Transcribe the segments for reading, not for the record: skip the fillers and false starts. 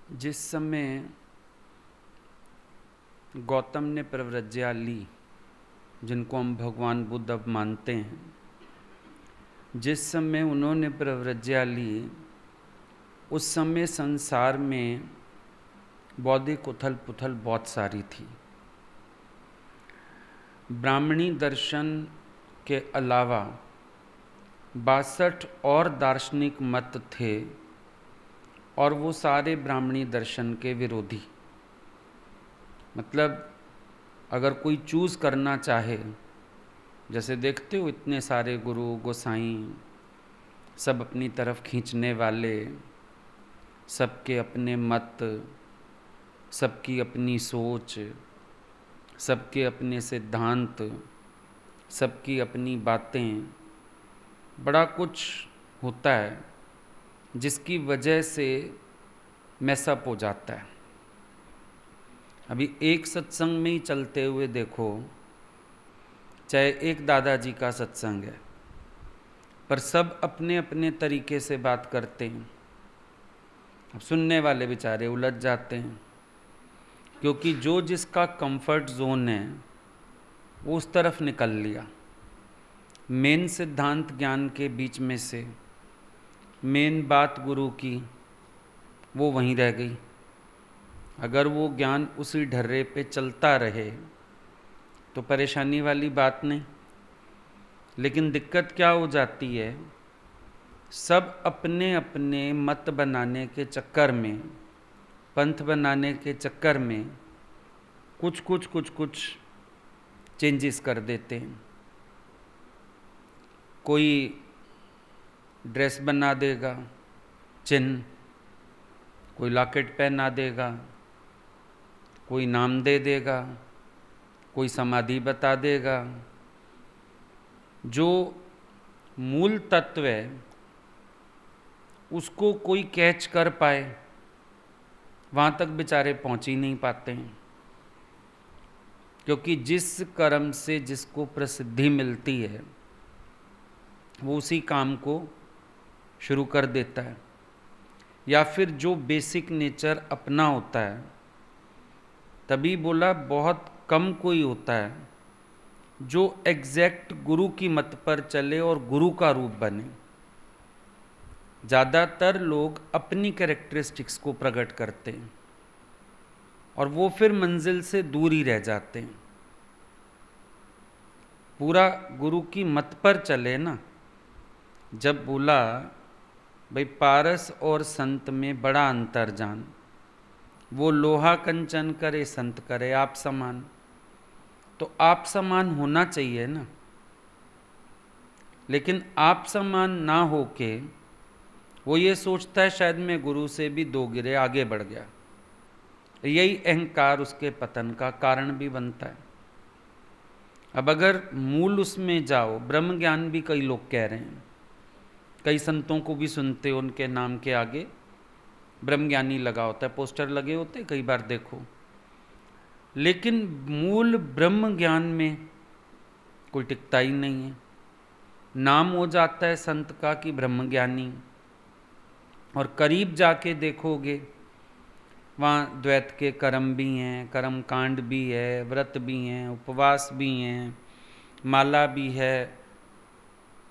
जिस समय गौतम ने प्रव्रज्या ली, जिनको हम भगवान बुद्ध अब मानते हैं, जिस समय उन्होंने प्रव्रज्या ली उस समय संसार में बौद्धिक उथल पुथल बहुत सारी थी। ब्राह्मणी दर्शन के अलावा 62 और दार्शनिक मत थे और वो सारे ब्राह्मणी दर्शन के विरोधी। मतलब अगर कोई चूज़ करना चाहे, जैसे देखते हो इतने सारे गुरु गोसाई सब अपनी तरफ खींचने वाले, सबके अपने मत, सबकी अपनी सोच, सबके अपने सिद्धांत, सबकी अपनी बातें, बड़ा कुछ होता है जिसकी वजह से मैसअप हो जाता है। अभी एक सत्संग में ही चलते हुए देखो, चाहे एक दादाजी का सत्संग है, पर सब अपने अपने तरीके से बात करते हैं। अब सुनने वाले बेचारे उलझ जाते हैं, क्योंकि जो जिसका कंफर्ट जोन है वो उस तरफ निकल लिया। मेन सिद्धांत ज्ञान के बीच में से मेन बात गुरु की वो वहीं रह गई। अगर वो ज्ञान उसी ढर्रे पे चलता रहे तो परेशानी वाली बात नहीं। लेकिन दिक्कत क्या हो जाती है, सब अपने अपने मत बनाने के चक्कर में, पंथ बनाने के चक्कर में कुछ चेंजेस कर देते हैं। कोई ड्रेस बना देगा, चिन्ह, कोई लॉकेट पहना देगा, कोई नाम दे देगा, कोई समाधि बता देगा। जो मूल तत्व है उसको कोई कैच कर पाए, वहाँ तक बेचारे पहुँच ही नहीं पाते हैं। क्योंकि जिस कर्म से जिसको प्रसिद्धि मिलती है वो उसी काम को शुरू कर देता है, या फिर जो बेसिक नेचर अपना होता है। तभी बोला बहुत कम कोई होता है जो एग्जैक्ट गुरु की मत पर चले और गुरु का रूप बने। ज़्यादातर लोग अपनी कैरेक्टरिस्टिक्स को प्रकट करते हैं और वो फिर मंजिल से दूर ही रह जाते हैं। पूरा गुरु की मत पर चले ना। जब बोला भाई पारस और संत में बड़ा अंतर जान, वो लोहा कंचन करे संत करे आप समान, तो आप समान होना चाहिए ना। लेकिन आप समान ना होके वो ये सोचता है शायद मैं गुरु से भी 2 गिरे आगे बढ़ गया। यही अहंकार उसके पतन का कारण भी बनता है। अब अगर मूल उसमें जाओ, ब्रह्म ज्ञान भी कई लोग कह रहे हैं, कई संतों को भी सुनते हो, उनके नाम के आगे ब्रह्मज्ञानी लगा होता है, पोस्टर लगे होते कई बार देखो। लेकिन मूल ब्रह्म ज्ञान में कोई टिकता ही नहीं है। नाम हो जाता है संत का कि ब्रह्मज्ञानी, और करीब जाके देखोगे वहाँ द्वैत के कर्म भी हैं, कर्म कांड भी है, व्रत भी हैं, उपवास भी हैं, माला भी है,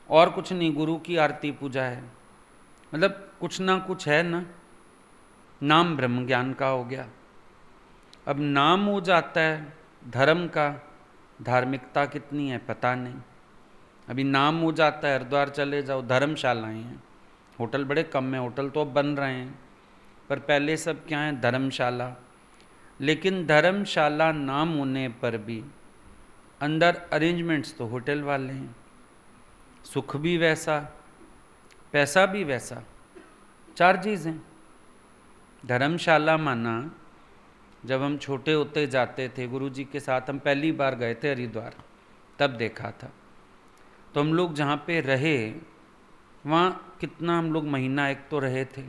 और कुछ नहीं, गुरु की आरती पूजा है। मतलब कुछ ना कुछ है ना। नाम ब्रह्म ज्ञान का हो गया। अब नाम हो जाता है धर्म का, धार्मिकता कितनी है पता नहीं। अभी नाम हो जाता है, हरिद्वार चले जाओ धर्मशालाएं हैं, होटल बड़े कम हैं, होटल तो अब बन रहे हैं, पर पहले सब क्या है, धर्मशाला। लेकिन धर्मशाला नाम होने पर भी अंदर अरेंजमेंट्स तो होटल वाले हैं, सुख भी वैसा, पैसा भी वैसा, चार्जेस हैं। धर्मशाला माना, जब हम छोटे होते जाते थे गुरुजी के साथ, हम पहली बार गए थे हरिद्वार, तब देखा था। तो हम लोग जहाँ पे रहे वहाँ कितना हम लोग महीना एक तो रहे थे।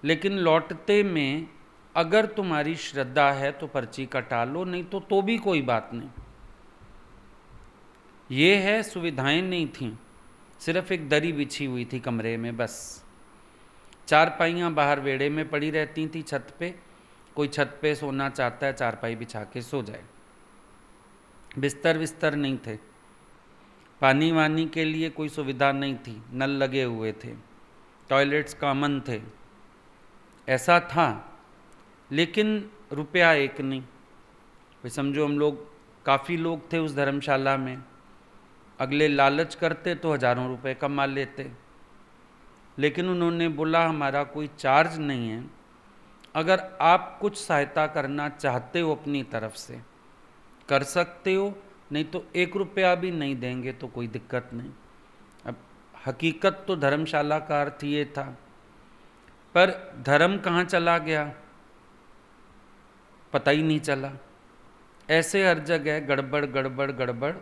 लेकिन लौटते में अगर तुम्हारी श्रद्धा है तो पर्ची कटा लो, नहीं तो भी कोई बात नहीं। ये है, सुविधाएं नहीं थीं, सिर्फ एक दरी बिछी हुई थी कमरे में बस। चारपाइयाँ बाहर वेड़े में पड़ी रहती थी छत पे, कोई छत पे सोना चाहता है चारपाई बिछा के सो जाए। बिस्तर विस्तर नहीं थे, पानी वानी के लिए कोई सुविधा नहीं थी, नल लगे हुए थे, टॉयलेट्स कॉमन थे, ऐसा था। लेकिन रुपया एक नहीं। भाई समझो हम लोग काफ़ी लोग थे उस धर्मशाला में, अगले लालच करते तो हज़ारों रुपए कमा लेते। लेकिन उन्होंने बोला हमारा कोई चार्ज नहीं है, अगर आप कुछ सहायता करना चाहते हो अपनी तरफ से कर सकते हो, नहीं तो 1 रुपया भी नहीं देंगे तो कोई दिक्कत नहीं। अब हकीकत तो धर्मशाला का अर्थ ये था, पर धर्म कहाँ चला गया पता ही नहीं चला। ऐसे हर जगह गड़बड़ गड़बड़ गड़बड़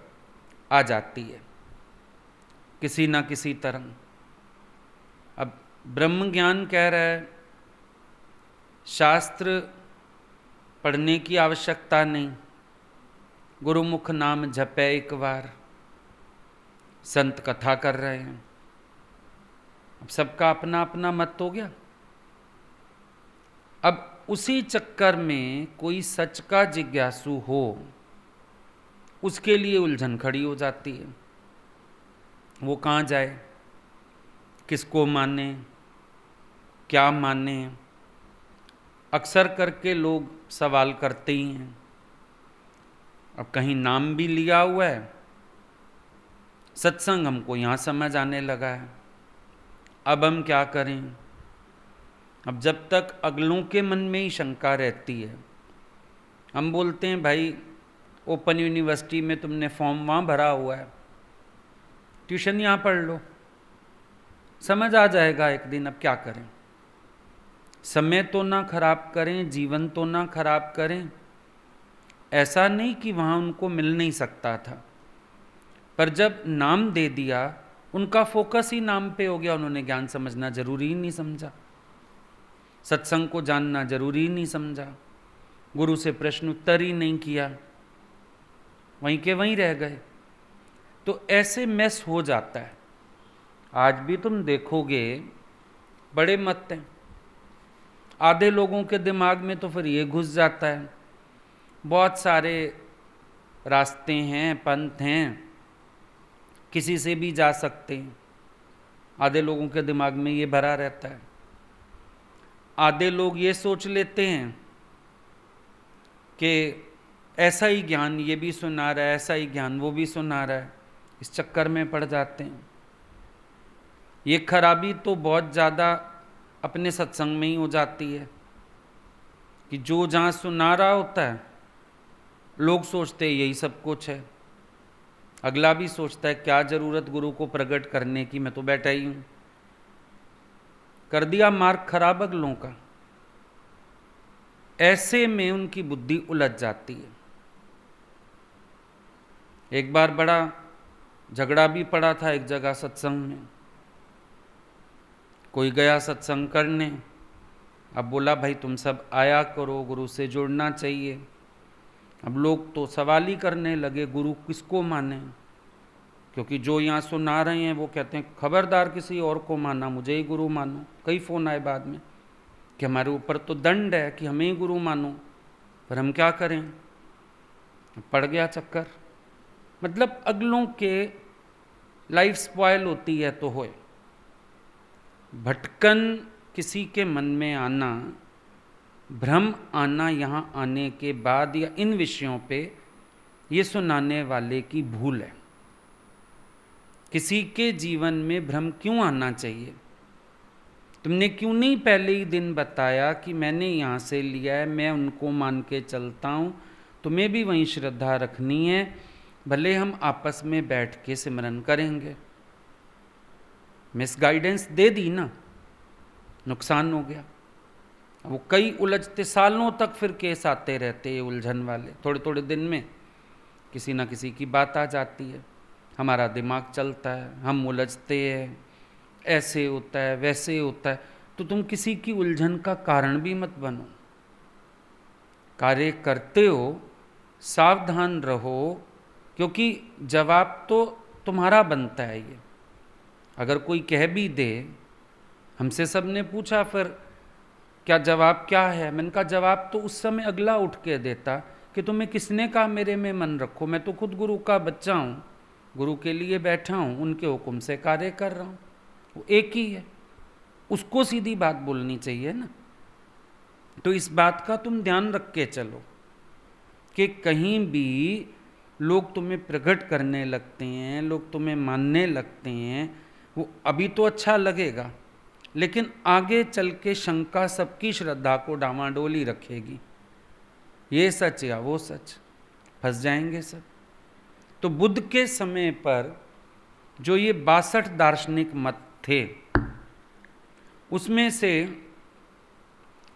आ जाती है किसी ना किसी तरह। अब ब्रह्म ज्ञान कह रहा है शास्त्र पढ़ने की आवश्यकता नहीं, गुरुमुख नाम जपे एक बार, संत कथा कर रहे हैं। अब सबका अपना अपना मत हो गया। अब उसी चक्कर में कोई सच का जिज्ञासु हो, उसके लिए उलझन खड़ी हो जाती है। वो कहाँ जाए, किसको माने, क्या माने। अक्सर करके लोग सवाल करते ही हैं। अब कहीं नाम भी लिया हुआ है, सत्संग हमको यहाँ समझ आने लगा है, अब हम क्या करें। अब जब तक अगलों के मन में ही शंका रहती है, हम बोलते हैं भाई ओपन यूनिवर्सिटी में तुमने फॉर्म वहाँ भरा हुआ है, ट्यूशन यहाँ पढ़ लो, समझ आ जाएगा एक दिन। अब क्या करें, समय तो ना खराब करें, जीवन तो ना खराब करें। ऐसा नहीं कि वहाँ उनको मिल नहीं सकता था, पर जब नाम दे दिया उनका फोकस ही नाम पे हो गया। उन्होंने ज्ञान समझना जरूरी ही नहीं समझा, सत्संग को जानना जरूरी ही नहीं समझा, गुरु से प्रश्न उत्तर ही नहीं किया, वहीं के वहीं रह गए। तो ऐसे मैस हो जाता है। आज भी तुम देखोगे बड़े मत हैं, आधे लोगों के दिमाग में तो फिर ये घुस जाता है बहुत सारे रास्ते हैं, पंथ हैं, किसी से भी जा सकते हैं। आधे लोगों के दिमाग में ये भरा रहता है। आधे लोग ये सोच लेते हैं कि ऐसा ही ज्ञान ये भी सुना रहा है, ऐसा ही ज्ञान वो भी सुना रहा है, इस चक्कर में पड़ जाते हैं। ये खराबी तो बहुत ज़्यादा अपने सत्संग में ही हो जाती है कि जो जहाँ सुना रहा होता है लोग सोचते हैं यही सब कुछ है। अगला भी सोचता है क्या ज़रूरत गुरु को प्रकट करने की, मैं तो बैठा ही हूँ। कर दिया मार्ग खराब अगलों का। ऐसे में उनकी बुद्धि उलझ जाती है। एक बार बड़ा झगड़ा भी पड़ा था एक जगह सत्संग में। कोई गया सत्संग करने, अब बोला भाई तुम सब आया करो, गुरु से जुड़ना चाहिए। अब लोग तो सवाल ही करने लगे गुरु किसको माने, क्योंकि जो यहाँ सुना रहे हैं वो कहते हैं खबरदार किसी और को माना, मुझे ही गुरु मानो। कई फ़ोन आए बाद में कि हमारे ऊपर तो दंड है कि हमें ही गुरु मानो, पर हम क्या करें। पड़ गया चक्कर। मतलब अगलों के लाइफ स्पॉयल होती है तो होए। भटकन किसी के मन में आना, भ्रम आना यहाँ आने के बाद या इन विषयों पे ये सुनाने वाले की भूल है। किसी के जीवन में भ्रम क्यों आना चाहिए? तुमने क्यों नहीं पहले ही दिन बताया कि मैंने यहाँ से लिया है, मैं उनको मान के चलता हूँ, तुम्हें भी वहीं श्रद्धा रखनी है, भले हम आपस में बैठ के सिमरन करेंगे। मिसगाइडेंस दे दी ना, नुकसान हो गया। वो कई उलझते सालों तक फिर केस आते रहते हैं उलझन वाले। थोड़े थोड़े दिन में किसी ना किसी की बात आ जाती है, हमारा दिमाग चलता है, हम उलझते हैं, ऐसे होता है वैसे होता है। तो तुम किसी की उलझन का कारण भी मत बनो। कार्य करते हो सावधान रहो, क्योंकि जवाब तो तुम्हारा बनता है। ये अगर कोई कह भी दे हमसे सबने पूछा फिर क्या जवाब क्या है। मैंने कहा जवाब तो उस समय अगला उठ के देता कि तुम्हें किसने कहा मेरे में मन रखो, मैं तो खुद गुरु का बच्चा हूँ, गुरु के लिए बैठा हूँ, उनके हुक्म से कार्य कर रहा हूँ, वो एक ही है। उसको सीधी बात बोलनी चाहिए ना। तो इस बात का तुम ध्यान रख के चलो कि कहीं भी लोग तुम्हें प्रकट करने लगते हैं, लोग तुम्हें मानने लगते हैं, वो अभी तो अच्छा लगेगा, लेकिन आगे चल के शंका सबकी श्रद्धा को डामाडोली रखेगी, ये सच या वो सच, फंस जाएंगे सब। तो बुद्ध के समय पर जो ये 62 दार्शनिक मत थे, उसमें से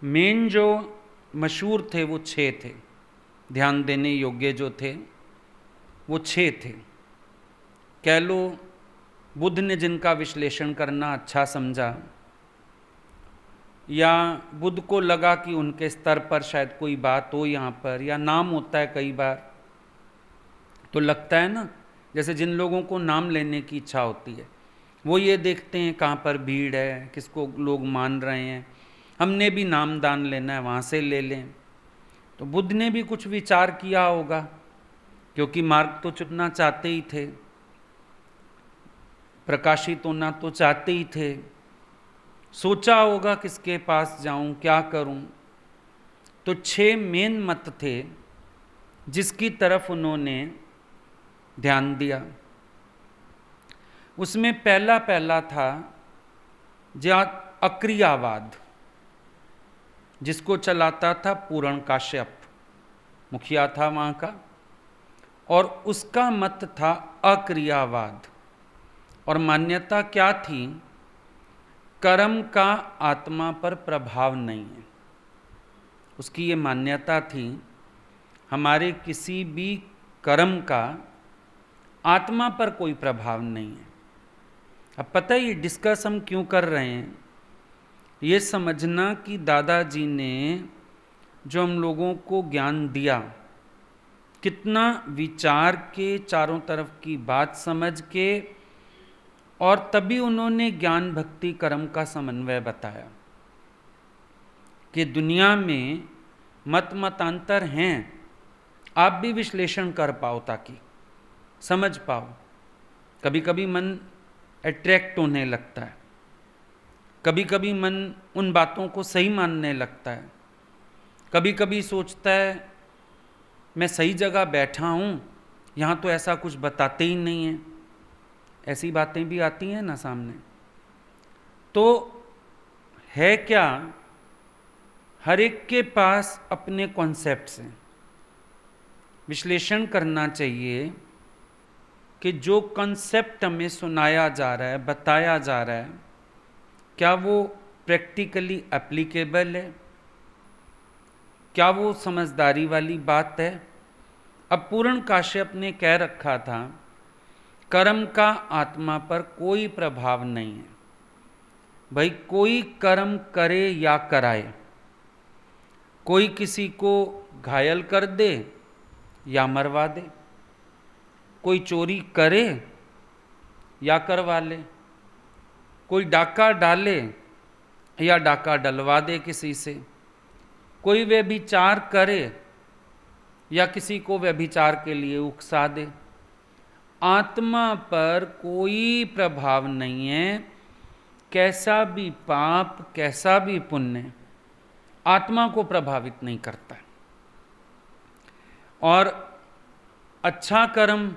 मेन जो मशहूर थे वो 6 थे, ध्यान देने योग्य जो थे वो 6 थे। कह लो बुद्ध ने जिनका विश्लेषण करना अच्छा समझा, या बुद्ध को लगा कि उनके स्तर पर शायद कोई बात हो यहाँ पर, या नाम होता है कई बार तो लगता है ना, जैसे जिन लोगों को नाम लेने की इच्छा होती है वो ये देखते हैं कहाँ पर भीड़ है, किसको लोग मान रहे हैं, हमने भी नाम दान लेना है वहाँ से ले लें। तो बुद्ध ने भी कुछ विचार किया होगा, क्योंकि मार्ग तो चुनना चाहते ही थे, प्रकाशित होना तो चाहते ही थे, सोचा होगा किसके पास जाऊं, क्या करूं। तो 6 मेन मत थे जिसकी तरफ उन्होंने ध्यान दिया। उसमें पहला था अक्रियावाद, जिसको चलाता था पूर्ण काश्यप, मुखिया था वहाँ का, और उसका मत था अक्रियावाद। और मान्यता क्या थी? कर्म का आत्मा पर प्रभाव नहीं है। उसकी ये मान्यता थी हमारे किसी भी कर्म का आत्मा पर कोई प्रभाव नहीं है। अब पता है ये डिस्कस हम क्यों कर रहे हैं? ये समझना कि दादाजी ने जो हम लोगों को ज्ञान दिया, कितना विचार के चारों तरफ की बात समझ के, और तभी उन्होंने ज्ञान भक्ति कर्म का समन्वय बताया कि दुनिया में मतांतर हैं, आप भी विश्लेषण कर पाओ, ताकि समझ पाओ। कभी कभी मन अट्रैक्ट होने लगता है, कभी कभी मन उन बातों को सही मानने लगता है, कभी कभी सोचता है मैं सही जगह बैठा हूँ, यहाँ तो ऐसा कुछ बताते ही नहीं है। ऐसी बातें भी आती हैं ना सामने। तो है क्या, हर एक के पास अपने कॉन्सेप्ट्स हैं। विश्लेषण करना चाहिए कि जो कॉन्सेप्ट हमें सुनाया जा रहा है, बताया जा रहा है, क्या वो प्रैक्टिकली एप्लीकेबल है, क्या वो समझदारी वाली बात है। अब पूर्ण काश्यप ने कह रखा था कर्म का आत्मा पर कोई प्रभाव नहीं है। भाई कोई कर्म करे या कराए, कोई किसी को घायल कर दे या मरवा दे, कोई चोरी करे या करवा ले, कोई डाका डाले या डाका डलवा दे किसी से, कोई व्यभिचार करे या किसी को व्यभिचार के लिए उकसा दे, आत्मा पर कोई प्रभाव नहीं है। कैसा भी पाप, कैसा भी पुण्य आत्मा को प्रभावित नहीं करता। और अच्छा कर्म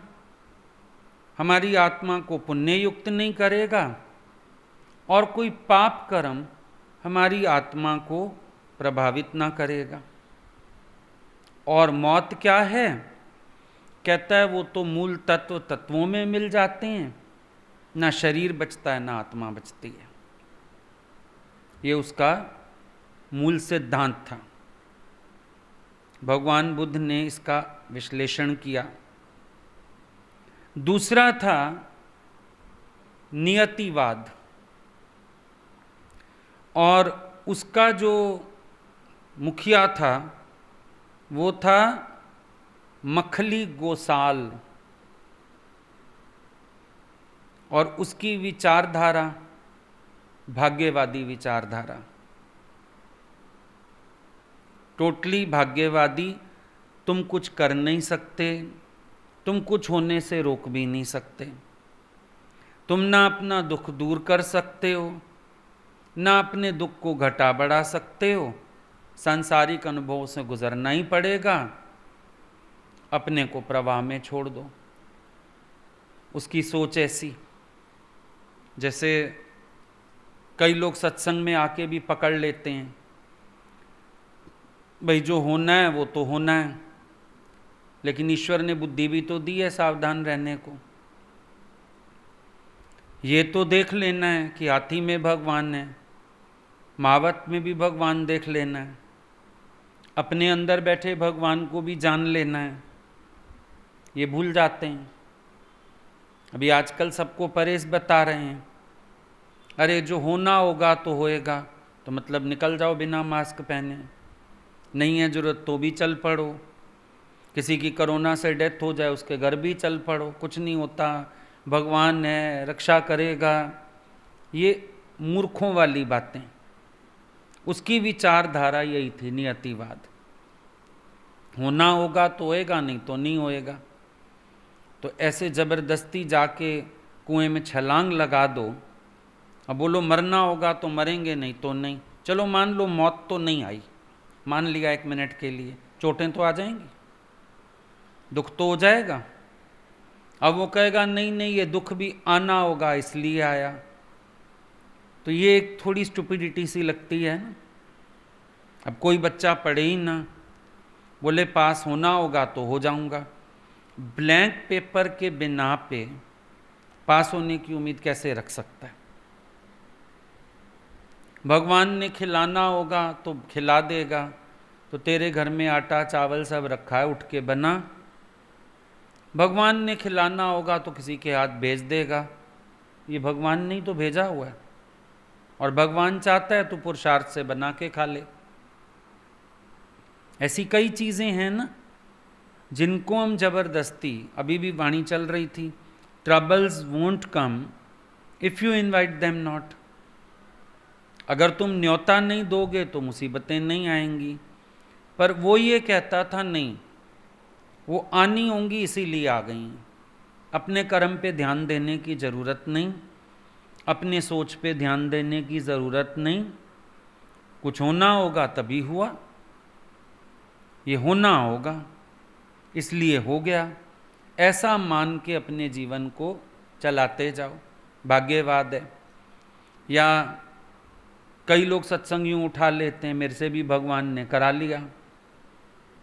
हमारी आत्मा को पुण्य युक्त नहीं करेगा, और कोई पाप कर्म हमारी आत्मा को प्रभावित ना करेगा। और मौत क्या है? कहता है वो तो मूल तत्व तत्वों में मिल जाते हैं, ना शरीर बचता है ना आत्मा बचती है। ये उसका मूल सिद्धांत था। भगवान बुद्ध ने इसका विश्लेषण किया। दूसरा था नियतिवाद, और उसका जो मुखिया था वो था मखली गोसाल, और उसकी विचारधारा भाग्यवादी विचारधारा, टोटली भाग्यवादी। तुम कुछ कर नहीं सकते, तुम कुछ होने से रोक भी नहीं सकते। तुम ना अपना दुख दूर कर सकते हो, ना अपने दुख को घटा बढ़ा सकते हो। सांसारिक अनुभवों से गुजरना ही पड़ेगा, अपने को प्रवाह में छोड़ दो। उसकी सोच ऐसी, जैसे कई लोग सत्संग में आके भी पकड़ लेते हैं, भाई जो होना है वो तो होना है, लेकिन ईश्वर ने बुद्धि भी तो दी है सावधान रहने को। ये तो देख लेना है कि हाथी में भगवान है, महावत में भी भगवान देख लेना है, अपने अंदर बैठे भगवान को भी जान लेना है। ये भूल जाते हैं। अभी आजकल सबको परहेज बता रहे हैं, अरे जो होना होगा तो होएगा, तो मतलब निकल जाओ बिना मास्क पहने, नहीं है जरूरत तो भी चल पड़ो। किसी की कोरोना से डेथ हो जाए उसके घर भी चल पड़ो, कुछ नहीं होता, भगवान है रक्षा करेगा। ये मूर्खों वाली बातें। उसकी विचारधारा यही थी, नियतिवाद। होना होगा तो होएगा, नहीं तो नहीं होएगा। तो ऐसे जबरदस्ती जाके कुएं में छलांग लगा दो। अब बोलो मरना होगा तो मरेंगे, नहीं तो नहीं। चलो मान लो मौत तो नहीं आई, मान लिया एक मिनट के लिए, चोटें तो आ जाएंगी, दुख तो हो जाएगा। अब वो कहेगा नहीं नहीं ये दुख भी आना होगा इसलिए आया, तो ये एक थोड़ी स्टुपिडिटी सी लगती है ना। अब कोई बच्चा पढ़े ही ना, बोले पास होना होगा तो हो जाऊंगा। ब्लैंक पेपर के बिना पे पास होने की उम्मीद कैसे रख सकता है? भगवान ने खिलाना होगा तो खिला देगा। तो तेरे घर में आटा चावल सब रखा है, उठ के बना। भगवान ने खिलाना होगा तो किसी के हाथ भेज देगा। ये भगवान ने ही तो भेजा हुआ है, और भगवान चाहता है तो पुरुषार्थ से बना के खा ले। ऐसी कई चीज़ें हैं ना जिनको हम जबरदस्ती, अभी भी वाणी चल रही थी, troubles won't come if you invite them not. अगर तुम न्योता नहीं दोगे तो मुसीबतें नहीं आएंगी। पर वो ये कहता था नहीं, वो आनी होंगी इसीलिए आ गई। अपने कर्म पे ध्यान देने की ज़रूरत नहीं, अपने सोच पे ध्यान देने की ज़रूरत नहीं। कुछ होना होगा तभी हुआ, ये होना होगा इसलिए हो गया, ऐसा मान के अपने जीवन को चलाते जाओ। भाग्यवाद है। या कई लोग सत्संग यूँ उठा लेते हैं, मेरे से भी भगवान ने करा लिया,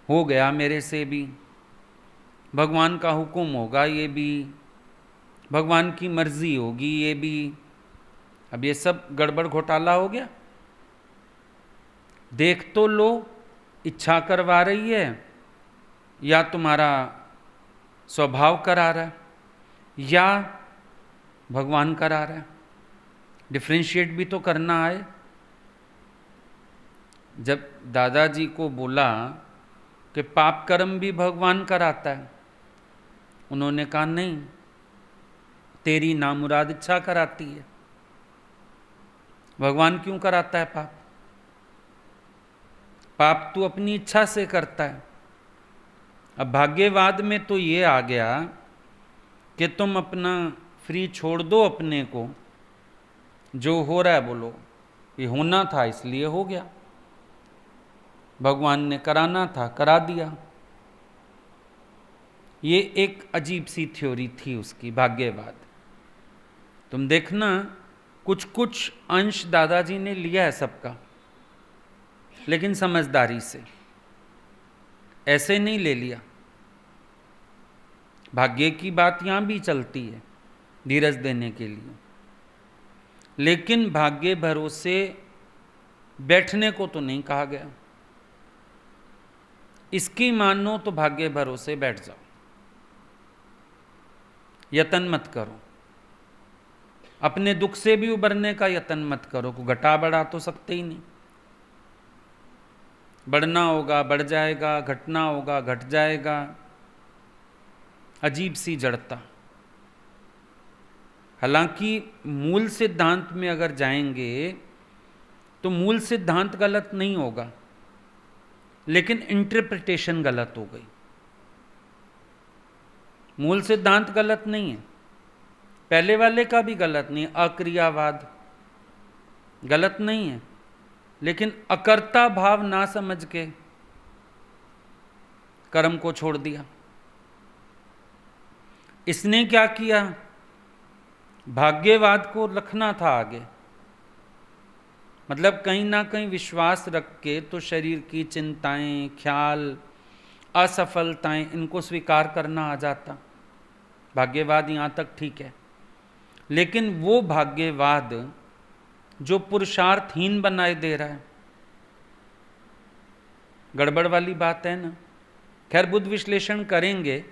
हो गया मेरे से भी, भगवान का हुक्म होगा ये भी, भगवान की मर्जी होगी ये भी। अब ये सब गड़बड़ घोटाला हो गया। देख तो लो, इच्छा करवा रही है या तुम्हारा स्वभाव करा रहा है या भगवान करा रहा है, डिफ्रेंशिएट भी तो करना है। जब दादाजी को बोला कि पाप कर्म भी भगवान कराता है, उन्होंने कहा नहीं, तेरी नामुराद इच्छा कराती है। भगवान क्यों कराता है पाप? पाप तू अपनी इच्छा से करता है। अब भाग्यवाद में तो ये आ गया कि तुम अपना फ्री छोड़ दो अपने को, जो हो रहा है बोलो ये होना था इसलिए हो गया, भगवान ने कराना था करा दिया। ये एक अजीब सी थ्योरी थी उसकी, भाग्यवाद। तुम देखना कुछ कुछ अंश दादाजी ने लिया है सबका, लेकिन समझदारी से, ऐसे नहीं ले लिया। भाग्य की बात यहां भी चलती है धीरज देने के लिए, लेकिन भाग्य भरोसे बैठने को तो नहीं कहा गया। इसकी मानो तो भाग्य भरोसे बैठ जाओ, यत्न मत करो। अपने दुख से भी उबरने का यत्न मत करो, को घटा बढ़ा तो सकते ही नहीं। बढ़ना होगा बढ़ जाएगा, घटना होगा घट जाएगा। अजीब सी जड़ता। हालांकि मूल सिद्धांत में अगर जाएंगे तो मूल सिद्धांत गलत नहीं होगा, लेकिन इंटरप्रिटेशन गलत हो गई। मूल सिद्धांत गलत नहीं है, पहले वाले का भी गलत नहीं है, अक्रियावाद गलत नहीं है, लेकिन अकर्ता भाव ना समझ के कर्म को छोड़ दिया। इसने क्या किया, भाग्यवाद को रखना था आगे, मतलब कहीं ना कहीं विश्वास रख के तो शरीर की चिंताएं, ख्याल, असफलताएं, इनको स्वीकार करना आ जाता। भाग्यवाद यहाँ तक ठीक है, लेकिन वो भाग्यवाद जो पुरुषार्थहीन बनाए दे रहा है, गड़बड़ वाली बात है ना। खैर बुद्ध विश्लेषण करेंगे,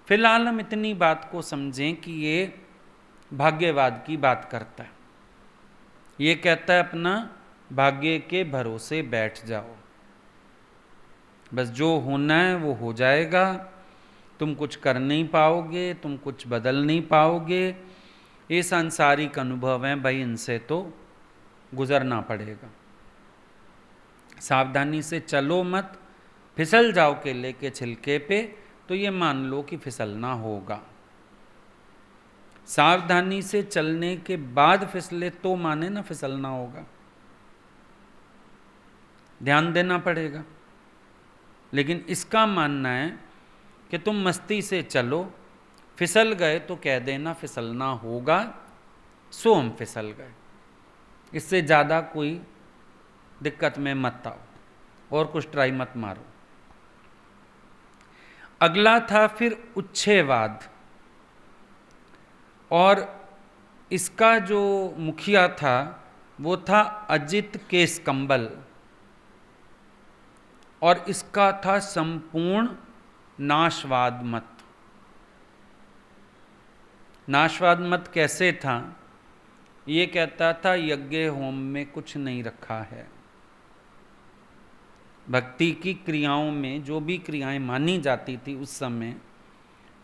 फिलहाल हम इतनी बात को समझें कि ये भाग्यवाद की बात करता है। ये कहता है अपना भाग्य के भरोसे बैठ जाओ, बस जो होना है वो हो जाएगा, तुम कुछ कर नहीं पाओगे, तुम कुछ बदल नहीं पाओगे, ये सांसारिक अनुभव हैं भाई, इनसे तो गुजरना पड़ेगा। सावधानी से चलो मत, फिसल जाओ केले के छिलके पे तो ये मान लो कि फिसलना होगा। सावधानी से चलने के बाद फिसले तो माने ना फिसलना होगा, ध्यान देना पड़ेगा। लेकिन इसका मानना है कि तुम मस्ती से चलो, फिसल गए तो कह देना फिसलना होगा, सो हम फिसल गए, इससे ज़्यादा कोई दिक्कत में मत आओ और कुछ ट्राई मत मारो। अगला था फिर उच्छेवाद, और इसका जो मुखिया था वो था अजित केसकंबल, और इसका था संपूर्ण नाशवाद मत। नाशवाद मत कैसे था, ये कहता था यज्ञ होम में कुछ नहीं रखा है। भक्ति की क्रियाओं में जो भी क्रियाएं मानी जाती थी उस समय,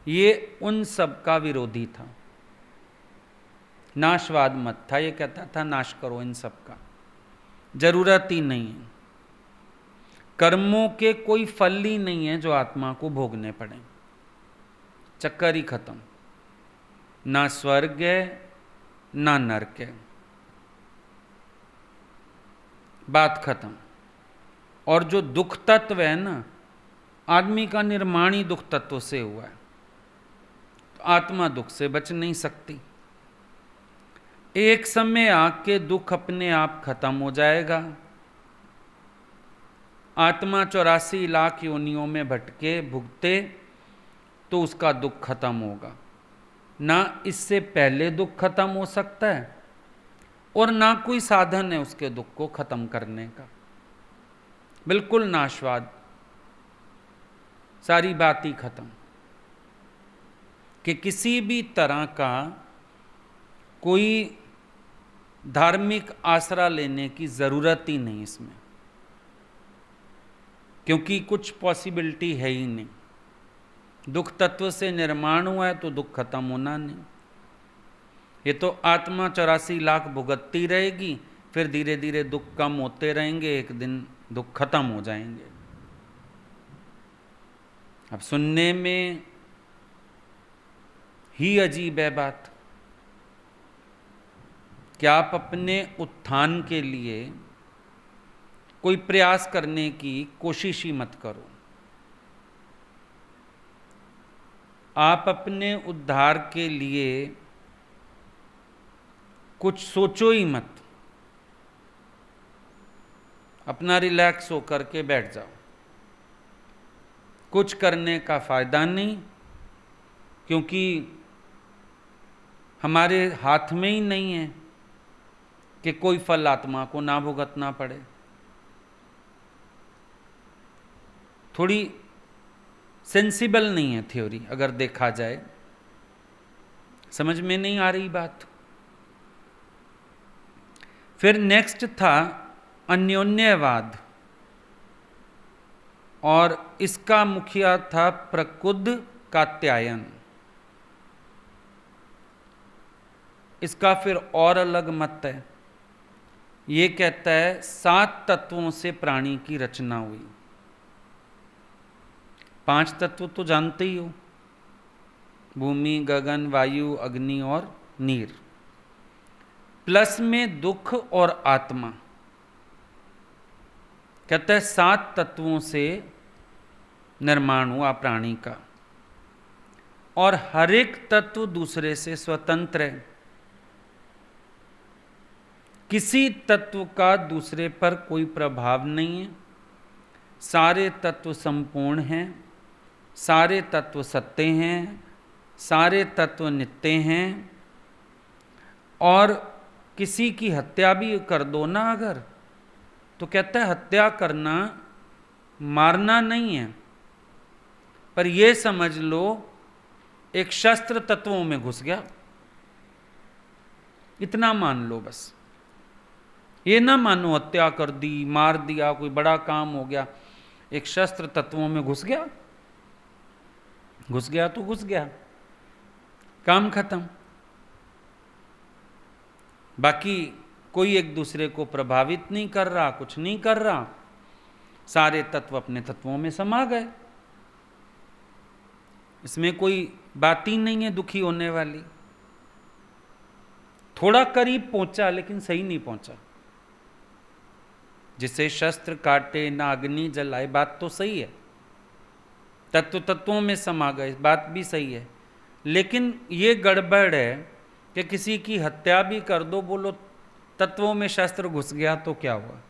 ये उन सब का विरोधी था, नाशवाद मत था। ये कहता था नाश करो इन सब का, जरूरत ही नहीं है, कर्मों के कोई फल ही नहीं है जो आत्मा को भोगने पड़े, चक्कर ही खत्म, ना स्वर्ग है ना नरक है, बात खत्म। और जो दुख तत्व है ना, आदमी का निर्माण ही दुख तत्व से हुआ है, तो आत्मा दुख से बच नहीं सकती। एक समय आके दुख अपने आप खत्म हो जाएगा। आत्मा 84 लाख योनियों में भटके भुगते तो उसका दुख खत्म होगा, ना इससे पहले दुख खत्म हो सकता है और ना कोई साधन है उसके दुख को खत्म करने का, बिल्कुल नाशवाद, सारी बात ही खत्म, कि किसी भी तरह का कोई धार्मिक आसरा लेने की जरूरत ही नहीं इसमें, क्योंकि कुछ पॉसिबिलिटी है ही नहीं। दुख तत्व से निर्माण हुआ है तो दुख खत्म होना नहीं, ये तो आत्मा 84 लाख भुगतती रहेगी, फिर धीरे धीरे दुख कम होते रहेंगे, एक दिन दुख खत्म हो जाएंगे। अब सुनने में ही अजीब है बात कि आप अपने उत्थान के लिए कोई प्रयास करने की कोशिश ही मत करो, आप अपने उद्धार के लिए कुछ सोचो ही मत, अपना रिलैक्स होकर के बैठ जाओ, कुछ करने का फायदा नहीं, क्योंकि हमारे हाथ में ही नहीं है कि कोई फल आत्मा को ना भुगतना पड़े। थोड़ी सेंसिबल नहीं है थ्योरी, अगर देखा जाए, समझ में नहीं आ रही बात। फिर नेक्स्ट था अन्योन्यवाद, और इसका मुखिया था प्रकुद्ध कात्यायन। इसका फिर और अलग मत है। ये कहता है 7 तत्वों से प्राणी की रचना हुई। 5 तत्व तो जानते ही हो, भूमि, गगन, वायु, अग्नि और नीर, प्लस में दुख और आत्मा। कहता है 7 तत्वों से निर्माण हुआ प्राणी का, और हर एक तत्व दूसरे से स्वतंत्र है। किसी तत्व का दूसरे पर कोई प्रभाव नहीं है। सारे तत्व संपूर्ण हैं, सारे तत्व सत्य हैं, सारे तत्व नित्य हैं। और किसी की हत्या भी कर दो ना अगर, तो कहता है हत्या करना मारना नहीं है, पर यह समझ लो एक शस्त्र तत्वों में घुस गया, इतना मान लो बस। ये ना मानो हत्या कर दी, मार दिया, कोई बड़ा काम हो गया, एक शस्त्र तत्वों में घुस गया। घुस गया तो घुस गया, काम खत्म। बाकी कोई एक दूसरे को प्रभावित नहीं कर रहा, कुछ नहीं कर रहा, सारे तत्व अपने तत्वों में समा गए। इसमें कोई बात ही नहीं है दुखी होने वाली। थोड़ा करीब पहुंचा लेकिन सही नहीं पहुंचा। जिसे शस्त्र काटे ना अग्नि जलाए, बात तो सही है, तत्व तत्वों में समा गए, बात भी सही है। लेकिन ये गड़बड़ है कि किसी की हत्या भी कर दो, बोलो तत्वों में शस्त्र घुस गया तो क्या हुआ?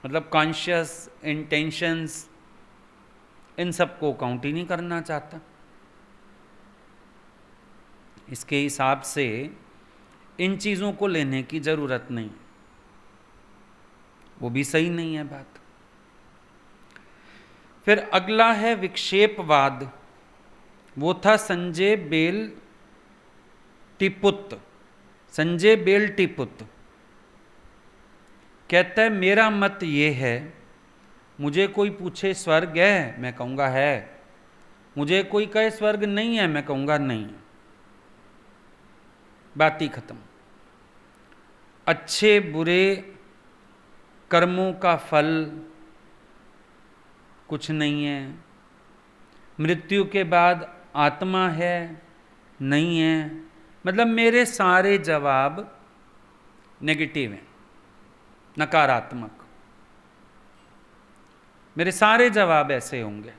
मतलब कॉन्शियस इंटेंशंस, इन सबको काउंट ही नहीं करना चाहता। इसके हिसाब से इन चीज़ों को लेने की जरूरत नहीं, वो भी सही नहीं है बात। फिर अगला है विक्षेपवाद। वो था संजय बेल टिपुत। संजय बेल टिपुत कहता है मेरा मत ये है, मुझे कोई पूछे स्वर्ग है, मैं कहूँगा है। मुझे कोई कहे स्वर्ग नहीं है, मैं कहूँगा नहीं। बात ही खत्म। अच्छे बुरे कर्मों का फल कुछ नहीं है। मृत्यु के बाद आत्मा है, नहीं है। मतलब मेरे सारे जवाब नेगेटिव हैं, नकारात्मक। मेरे सारे जवाब ऐसे होंगे,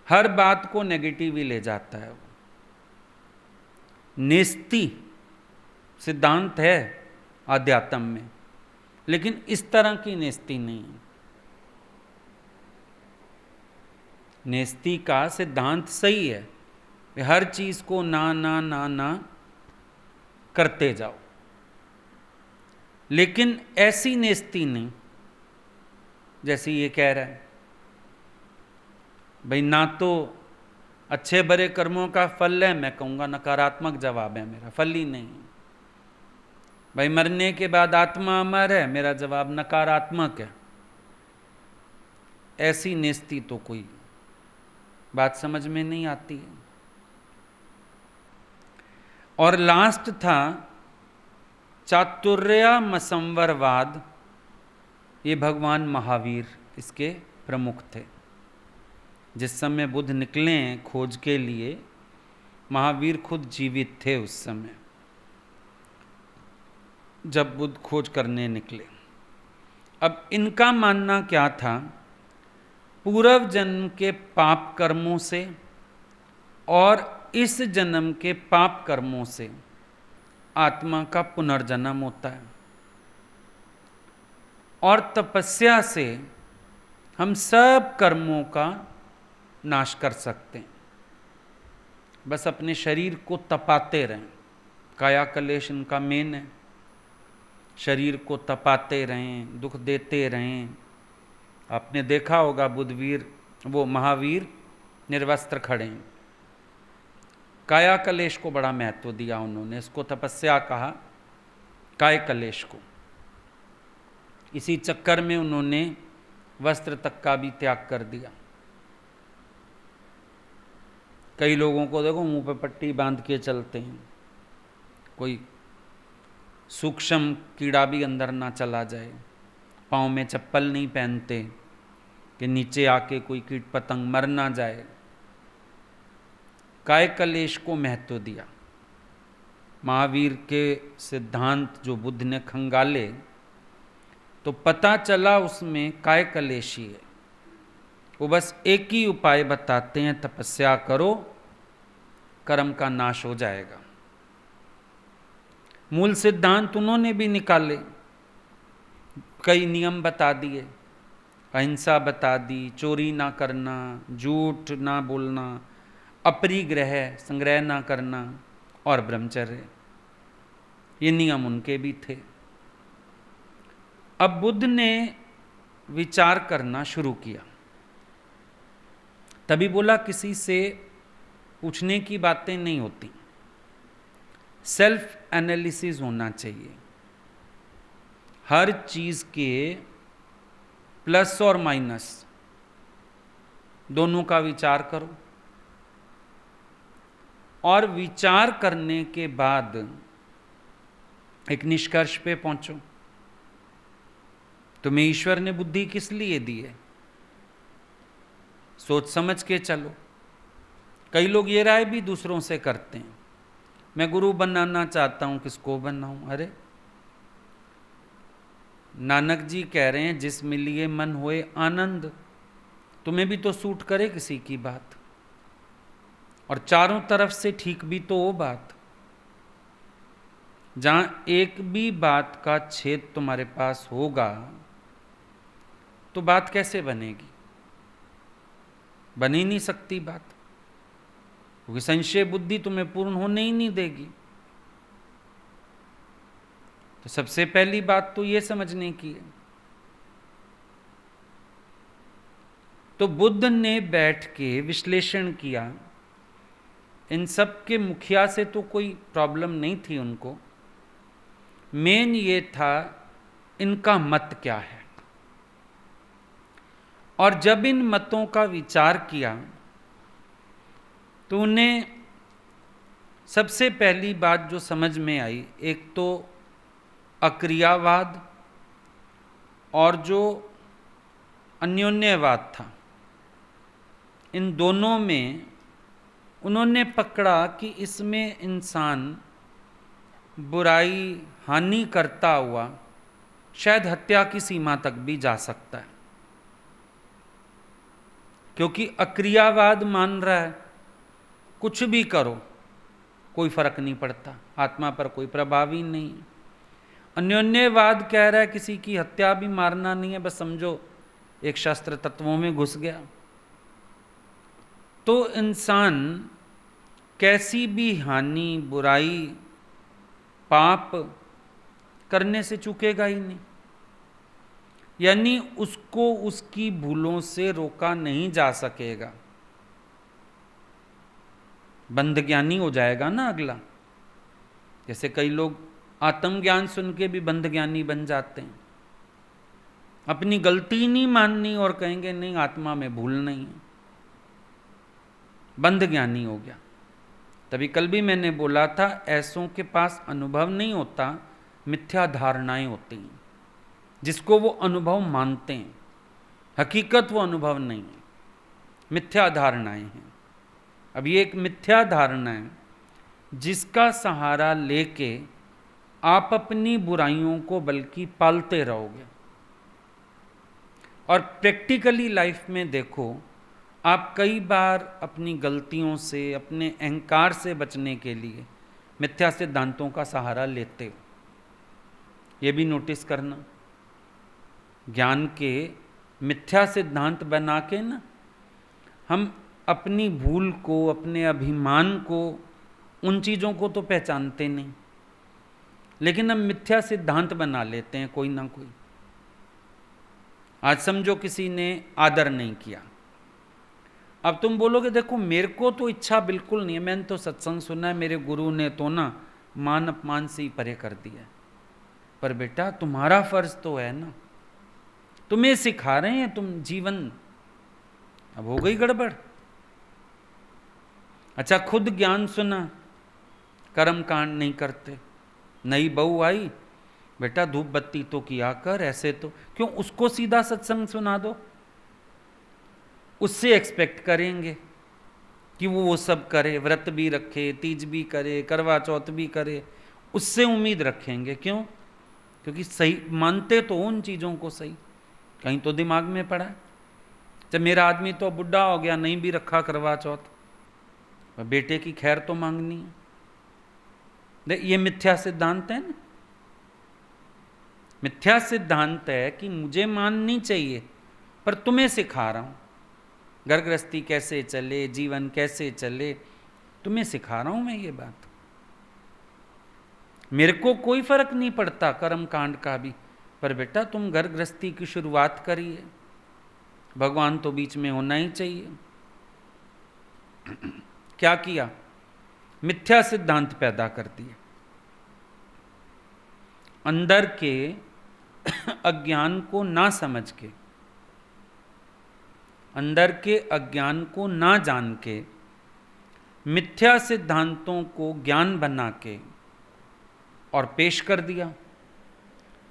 हर बात को नेगेटिव ही ले जाता है वो। नेस्ती सिद्धांत है आध्यात्म में, लेकिन इस तरह की नेस्ती नहीं है। नेस्ती का सिद्धांत सही है, हर चीज को ना ना ना ना करते जाओ, लेकिन ऐसी नेस्ती नहीं जैसी ये कह रहा है। भाई ना तो अच्छे बड़े कर्मों का फल है, मैं कहूँगा नकारात्मक जवाब है मेरा, फल ही नहीं। भाई मरने के बाद आत्मा अमर है, मेरा जवाब नकारात्मक है। ऐसी नेस्ती तो कोई बात समझ में नहीं आती है। और लास्ट था चातुर्यमसंवरवाद। ये भगवान महावीर इसके प्रमुख थे। जिस समय बुद्ध निकले खोज के लिए, महावीर खुद जीवित थे उस समय जब बुद्ध खोज करने निकले। अब इनका मानना क्या था, पूर्व जन्म के पाप कर्मों से और इस जन्म के पाप कर्मों से आत्मा का पुनर्जन्म होता है, और तपस्या से हम सब कर्मों का नाश कर सकते हैं। बस अपने शरीर को तपाते रहें, काया कलेश इनका मेन है। शरीर को तपाते रहें, दुख देते रहें। आपने देखा होगा बुद्धवीर, वो महावीर निर्वस्त्र खड़े हैं। काया कलेश को बड़ा महत्व दिया उन्होंने, इसको तपस्या कहा, काय कलेश को। इसी चक्कर में उन्होंने वस्त्र तक का भी त्याग कर दिया। कई लोगों को देखो मुंह पे पट्टी बांध के चलते हैं, कोई सूक्ष्म कीड़ा भी अंदर ना चला जाए। पाँव में चप्पल नहीं पहनते कि नीचे आके कोई कीट पतंग मर ना जाए। काय कलेश को महत्व दिया। महावीर के सिद्धांत जो बुद्ध ने खंगाले तो पता चला उसमें काय कलेश ही है। वो बस एक ही उपाय बताते हैं, तपस्या करो, कर्म का नाश हो जाएगा। मूल सिद्धांत उन्होंने भी निकाले, कई नियम बता दिए, अहिंसा बता दी, चोरी ना करना, झूठ ना बोलना, अपरिग्रह संग्रह ना करना और ब्रह्मचर्य, ये नियम उनके भी थे। अब बुद्ध ने विचार करना शुरू किया, तभी बोला किसी से पूछने की बातें नहीं होती, सेल्फ एनालिसिस होना चाहिए। हर चीज के प्लस और माइनस दोनों का विचार करो और विचार करने के बाद एक निष्कर्ष पे पहुंचो। तुम्हें ईश्वर ने बुद्धि किस लिए दी है, सोच समझ के चलो। कई लोग ये राय भी दूसरों से करते हैं, मैं गुरु बनाना चाहता हूं, किसको बनाऊं। अरे नानक जी कह रहे हैं जिस मिलिए मन होए आनंद। तुम्हें भी तो सूट करे किसी की बात, और चारों तरफ से ठीक भी तो हो बात। जहां एक भी बात का छेद तुम्हारे पास होगा तो बात कैसे बनेगी, बन ही नहीं सकती बात, क्योंकि संशय बुद्धि तुम्हें पूर्ण होने ही नहीं देगी। तो सबसे पहली बात तो ये समझने की है। तो बुद्ध ने बैठ के विश्लेषण किया, इन सब के मुखिया से तो कोई प्रॉब्लम नहीं थी उनको, मेन ये था इनका मत क्या है। और जब इन मतों का विचार किया तो उन्हें सबसे पहली बात जो समझ में आई, एक तो अक्रियावाद और जो अन्योन्यवाद था, इन दोनों में उन्होंने पकड़ा कि इसमें इंसान बुराई हानि करता हुआ शायद हत्या की सीमा तक भी जा सकता है। क्योंकि अक्रियावाद मान रहा है कुछ भी करो कोई फर्क नहीं पड़ता, आत्मा पर कोई प्रभाव ही नहीं। अन्योन्यवाद कह रहा है किसी की हत्या भी मारना नहीं है, बस समझो एक शास्त्र तत्वों में घुस गया। तो इंसान कैसी भी हानि, बुराई, पाप करने से चूकेगा ही नहीं, यानी उसको उसकी भूलों से रोका नहीं जा सकेगा। बंधज्ञानी हो जाएगा ना अगला। जैसे कई लोग आत्मज्ञान सुन के भी बंधज्ञानी बन जाते हैं, अपनी गलती नहीं माननी और कहेंगे नहीं आत्मा में भूल नहीं है, बंधज्ञानी हो गया। तभी कल भी मैंने बोला था, ऐसों के पास अनुभव नहीं होता, मिथ्या धारणाएं होती हैं, जिसको वो अनुभव मानते हैं, हकीकत वो अनुभव नहीं है, मिथ्या धारणाएं हैं। अब ये एक मिथ्या धारणा है जिसका सहारा लेके आप अपनी बुराइयों को बल्कि पालते रहोगे। और प्रैक्टिकली लाइफ में देखो, आप कई बार अपनी गलतियों से, अपने अहंकार से बचने के लिए मिथ्या सिद्धांतों का सहारा लेते हो। ये भी नोटिस करना, ज्ञान के मिथ्या सिद्धांत बना के ना हम अपनी भूल को, अपने अभिमान को, उन चीज़ों को तो पहचानते नहीं, लेकिन हम मिथ्या सिद्धांत बना लेते हैं कोई ना कोई। आज समझो किसी ने आदर नहीं किया, अब तुम बोलोगे देखो मेरे को तो इच्छा बिल्कुल नहीं है, मैंने तो सत्संग सुना है, मेरे गुरु ने तो ना मान अपमान से ही परे कर दिया। पर बेटा तुम्हारा फर्ज तो है ना, तुम्हें सिखा रहे हैं तुम जीवन, अब हो गई गड़बड़। अच्छा, खुद ज्ञान सुना, कर्म कांड नहीं करते। नई बहू आई, बेटा धूप बत्ती तो किया कर, ऐसे तो क्यों, उसको सीधा सत्संग सुना दो। उससे एक्सपेक्ट करेंगे कि वो सब करे, व्रत भी रखे, तीज भी करे, करवा चौथ भी करे, उससे उम्मीद रखेंगे। क्यों? क्योंकि सही मानते तो उन चीज़ों को सही, कहीं तो दिमाग में पड़ा है। जब मेरा आदमी तो बुढ़ा हो गया, नहीं भी रखा करवा चौथ, बेटे की खैर तो मांगनी है। ये मिथ्या सिद्धांत है ना। मिथ्या सिद्धांत है कि मुझे माननी चाहिए, पर तुम्हें सिखा रहा हूं घर गृहस्थी कैसे चले, जीवन कैसे चले, तुम्हें सिखा रहा हूं मैं ये बात। मेरे को कोई फर्क नहीं पड़ता कर्म कांड का भी, पर बेटा तुम घर गृहस्थी की शुरुआत करिए, भगवान तो बीच में होना ही चाहिए। क्या किया? मिथ्या सिद्धांत पैदा कर दिए। अंदर के अज्ञान को ना समझ के, अंदर के अज्ञान को ना जान के, मिथ्या सिद्धांतों को ज्ञान बना के और पेश कर दिया,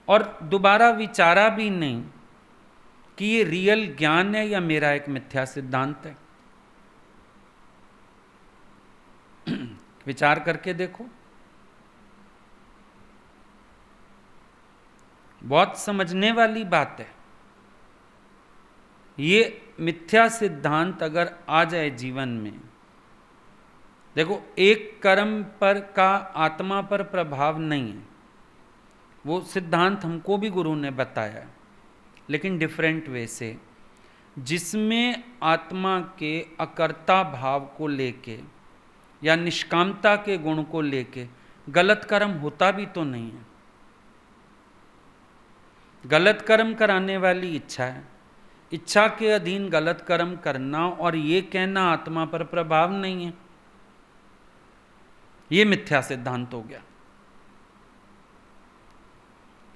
और दोबारा विचारा भी नहीं कि ये रियल ज्ञान है या मेरा एक मिथ्या सिद्धांत है। विचार करके देखो, बहुत समझने वाली बात है। ये मिथ्या सिद्धांत अगर आ जाए जीवन में, देखो एक कर्म पर का आत्मा पर प्रभाव नहीं है, वो सिद्धांत हमको भी गुरु ने बताया, लेकिन डिफरेंट वे से, जिसमें आत्मा के अकर्ता भाव को लेके या निष्कामता के गुण को लेके गलत कर्म होता भी तो नहीं है। गलत कर्म कराने वाली इच्छा है, इच्छा के अधीन गलत कर्म करना और ये कहना आत्मा पर प्रभाव नहीं है, ये मिथ्या सिद्धांत हो गया।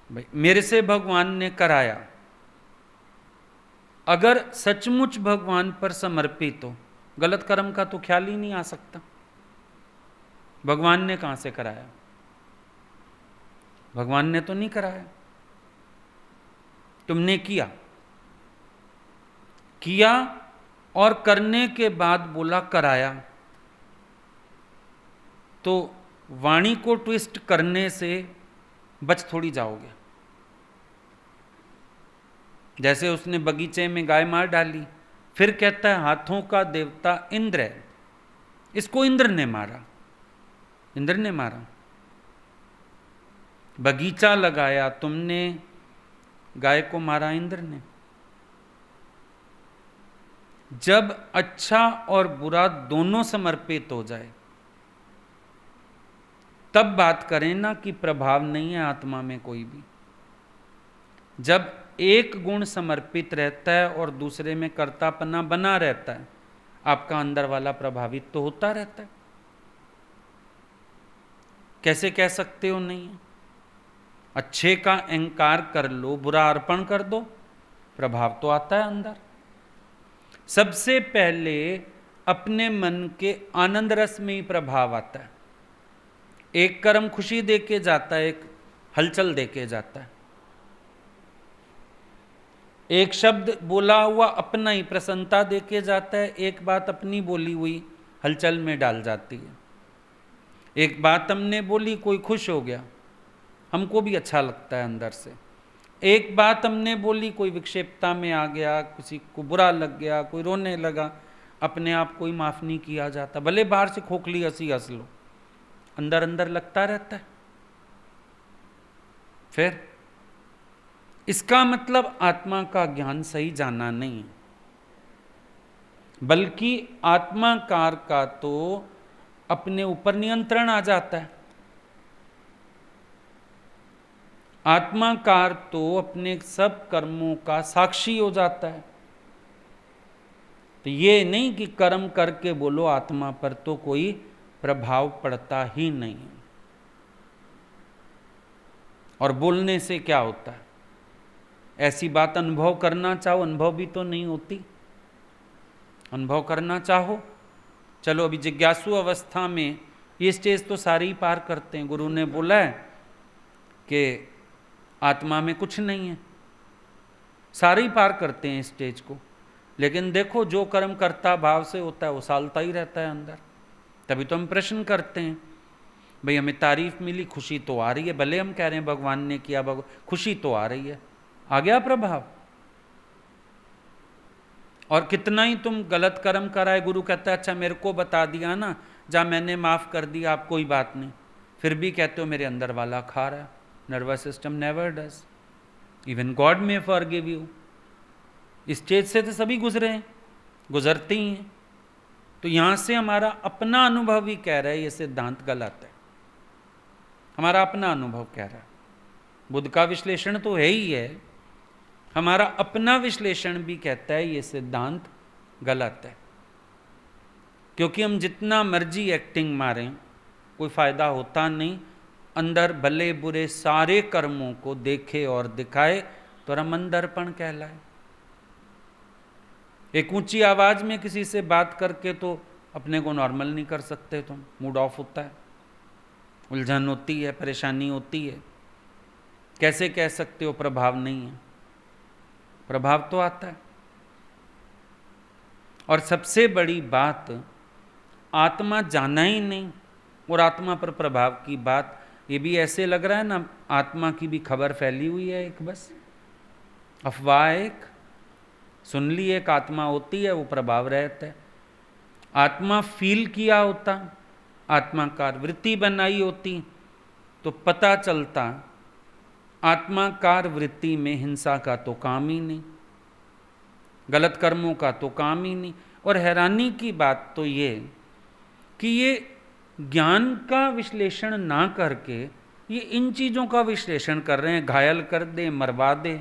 भाई मेरे से भगवान ने कराया, अगर सचमुच भगवान पर समर्पित हो, गलत कर्म का तो ख्याल ही नहीं आ सकता। भगवान ने कहां से कराया? भगवान ने तो नहीं कराया, तुमने किया। किया और करने के बाद बोला कराया, तो वाणी को ट्विस्ट करने से बच थोड़ी जाओगे। जैसे उसने बगीचे में गाय मार डाली, फिर कहता है हाथों का देवता इंद्र है, इसको इंद्र ने मारा। इंद्र ने मारा, बगीचा लगाया तुमने, गाय को मारा इंद्र ने। जब अच्छा और बुरा दोनों समर्पित हो जाए, तब बात करें ना कि प्रभाव नहीं है आत्मा में कोई भी। जब एक गुण समर्पित रहता है और दूसरे में कर्तापना बना रहता है, आपका अंदर वाला प्रभावित तो होता रहता है। कैसे कह सकते हो नहीं है? अच्छे का अहंकार कर लो, बुरा अर्पण कर दो, प्रभाव तो आता है अंदर। सबसे पहले अपने मन के आनंद रस में ही प्रभाव आता है। एक कर्म खुशी देके जाता है, एक हलचल देके जाता है। एक शब्द बोला हुआ अपना ही प्रसन्नता देके जाता है, एक बात अपनी बोली हुई हलचल में डाल जाती है। एक बात हमने बोली, कोई खुश हो गया, हमको भी अच्छा लगता है अंदर से। एक बात हमने बोली, कोई विक्षेपता में आ गया, किसी को बुरा लग गया, कोई रोने लगा, अपने आप कोई माफ नहीं किया जाता। भले बाहर से खोखली हंसी हंस लो, अंदर अंदर लगता रहता है। फिर इसका मतलब आत्मा का ज्ञान सही जाना नहीं है, बल्कि आत्माकार का तो अपने ऊपर नियंत्रण आ जाता है। आत्माकार तो अपने सब कर्मों का साक्षी हो जाता है। तो ये नहीं कि कर्म करके बोलो आत्मा पर तो कोई प्रभाव पड़ता ही नहीं है। और बोलने से क्या होता है? ऐसी बात अनुभव करना चाहो, अनुभव भी तो नहीं होती। अनुभव करना चाहो, चलो अभी जिज्ञासु अवस्था में ये स्टेज तो सारे ही पार करते हैं। गुरु ने बोला है कि आत्मा में कुछ नहीं है, सारे ही पार करते हैं इस स्टेज को। लेकिन देखो जो कर्म कर्ता भाव से होता है वो सालता ही रहता है अंदर। तभी तो हम प्रश्न करते हैं, भाई हमें तारीफ मिली, खुशी तो आ रही है, भले हम कह रहे हैं भगवान ने किया, खुशी तो आ रही है, आ गया प्रभाव। और कितना ही तुम गलत कर्म कराए, गुरु कहता है अच्छा मेरे को बता दिया ना, जा मैंने माफ कर दिया, आप कोई बात नहीं, फिर भी कहते हो मेरे अंदर वाला खा रहा है। Nervous system never does, even God में फॉरगिव यू। इस स्टेज से तो सभी गुजरे हैं, गुजरते ही हैं। तो यहां से हमारा अपना अनुभव ही कह रहा है ये सिद्धांत गलत है, हमारा अपना अनुभव कह रहा है। बुद्ध का विश्लेषण तो है ही है, हमारा अपना विश्लेषण भी कहता है ये सिद्धांत गलत है। क्योंकि हम जितना मर्जी एक्टिंग मारें कोई फायदा होता नहीं। अंदर भले बुरे सारे कर्मों को देखे और दिखाए तो रमनदर्पण कहलाए। एक ऊंची आवाज में किसी से बात करके तो अपने को नॉर्मल नहीं कर सकते, तुम मूड ऑफ होता है, उलझन होती है, परेशानी होती है। कैसे कह सकते हो प्रभाव नहीं है? प्रभाव तो आता है। और सबसे बड़ी बात, आत्मा जाना ही नहीं और आत्मा पर प्रभाव की बात, ये भी ऐसे लग रहा है ना आत्मा की भी खबर फैली हुई है, एक बस अफवाह, एक सुन ली, एक आत्मा होती है वो प्रभाव रहता है। आत्मा फील किया होता, आत्माकार वृत्ति बनाई होती तो पता चलता आत्माकार वृत्ति में हिंसा का तो काम ही नहीं, गलत कर्मों का तो काम ही नहीं। और हैरानी की बात तो ये कि ये ज्ञान का विश्लेषण ना करके ये इन चीज़ों का विश्लेषण कर रहे हैं। घायल कर दे, मरवा दे,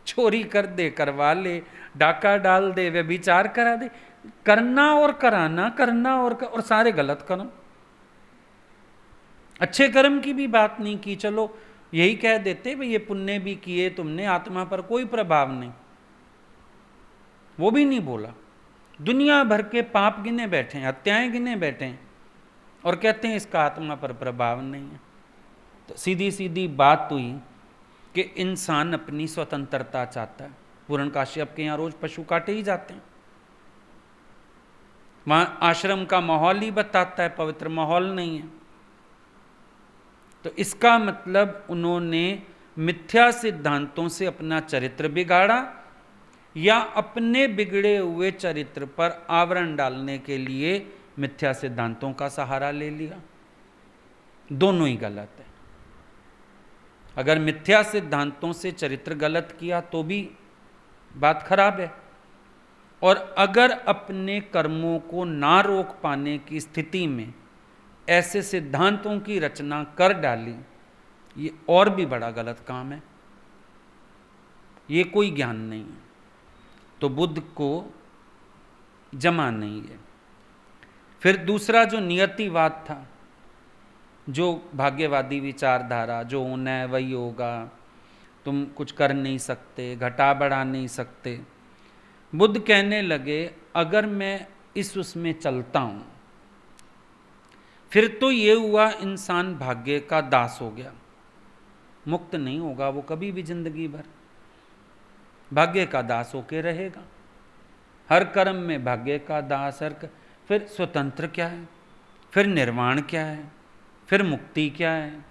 चोरी कर दे, करवा ले, डाका डाल दे, व्यभिचार करा दे, करना और कराना, करना और सारे गलत कर्म। अच्छे कर्म की भी बात नहीं की, चलो यही कह देते भाई ये पुण्य भी किए तुमने, आत्मा पर कोई प्रभाव नहीं, वो भी नहीं बोला। दुनिया भर के पाप गिने बैठे हैं, हत्याएं गिने बैठे हैं और कहते हैं इसका आत्मा पर प्रभाव नहीं है। तो सीधी सीधी बात हुई कि इंसान अपनी स्वतंत्रता चाहता है। पूर्ण काश्यप के यहाँ रोज पशु काटे ही जाते हैं, वहां आश्रम का माहौल ही बताता है पवित्र माहौल नहीं है। तो इसका मतलब उन्होंने मिथ्या सिद्धांतों से अपना चरित्र बिगाड़ा या अपने बिगड़े हुए चरित्र पर आवरण डालने के लिए मिथ्या सिद्धांतों का सहारा ले लिया। दोनों ही गलत है। अगर मिथ्या सिद्धांतों से चरित्र गलत किया तो भी बात खराब है, और अगर अपने कर्मों को ना रोक पाने की स्थिति में ऐसे सिद्धांतों की रचना कर डाली, ये और भी बड़ा गलत काम है, ये कोई ज्ञान नहीं है। तो बुद्ध को जमा नहीं है। फिर दूसरा जो नियतिवाद था, जो भाग्यवादी विचारधारा, जो होना है वही होगा, तुम कुछ कर नहीं सकते, घटा बढ़ा नहीं सकते। बुद्ध कहने लगे अगर मैं इस उसमें चलता हूं फिर तो ये हुआ इंसान भाग्य का दास हो गया, मुक्त नहीं होगा वो कभी भी, जिंदगी भर भाग्य का दास होके रहेगा। हर कर्म में भाग्य का दास, फिर स्वतंत्र क्या है, फिर निर्वाण क्या है, फिर मुक्ति क्या है,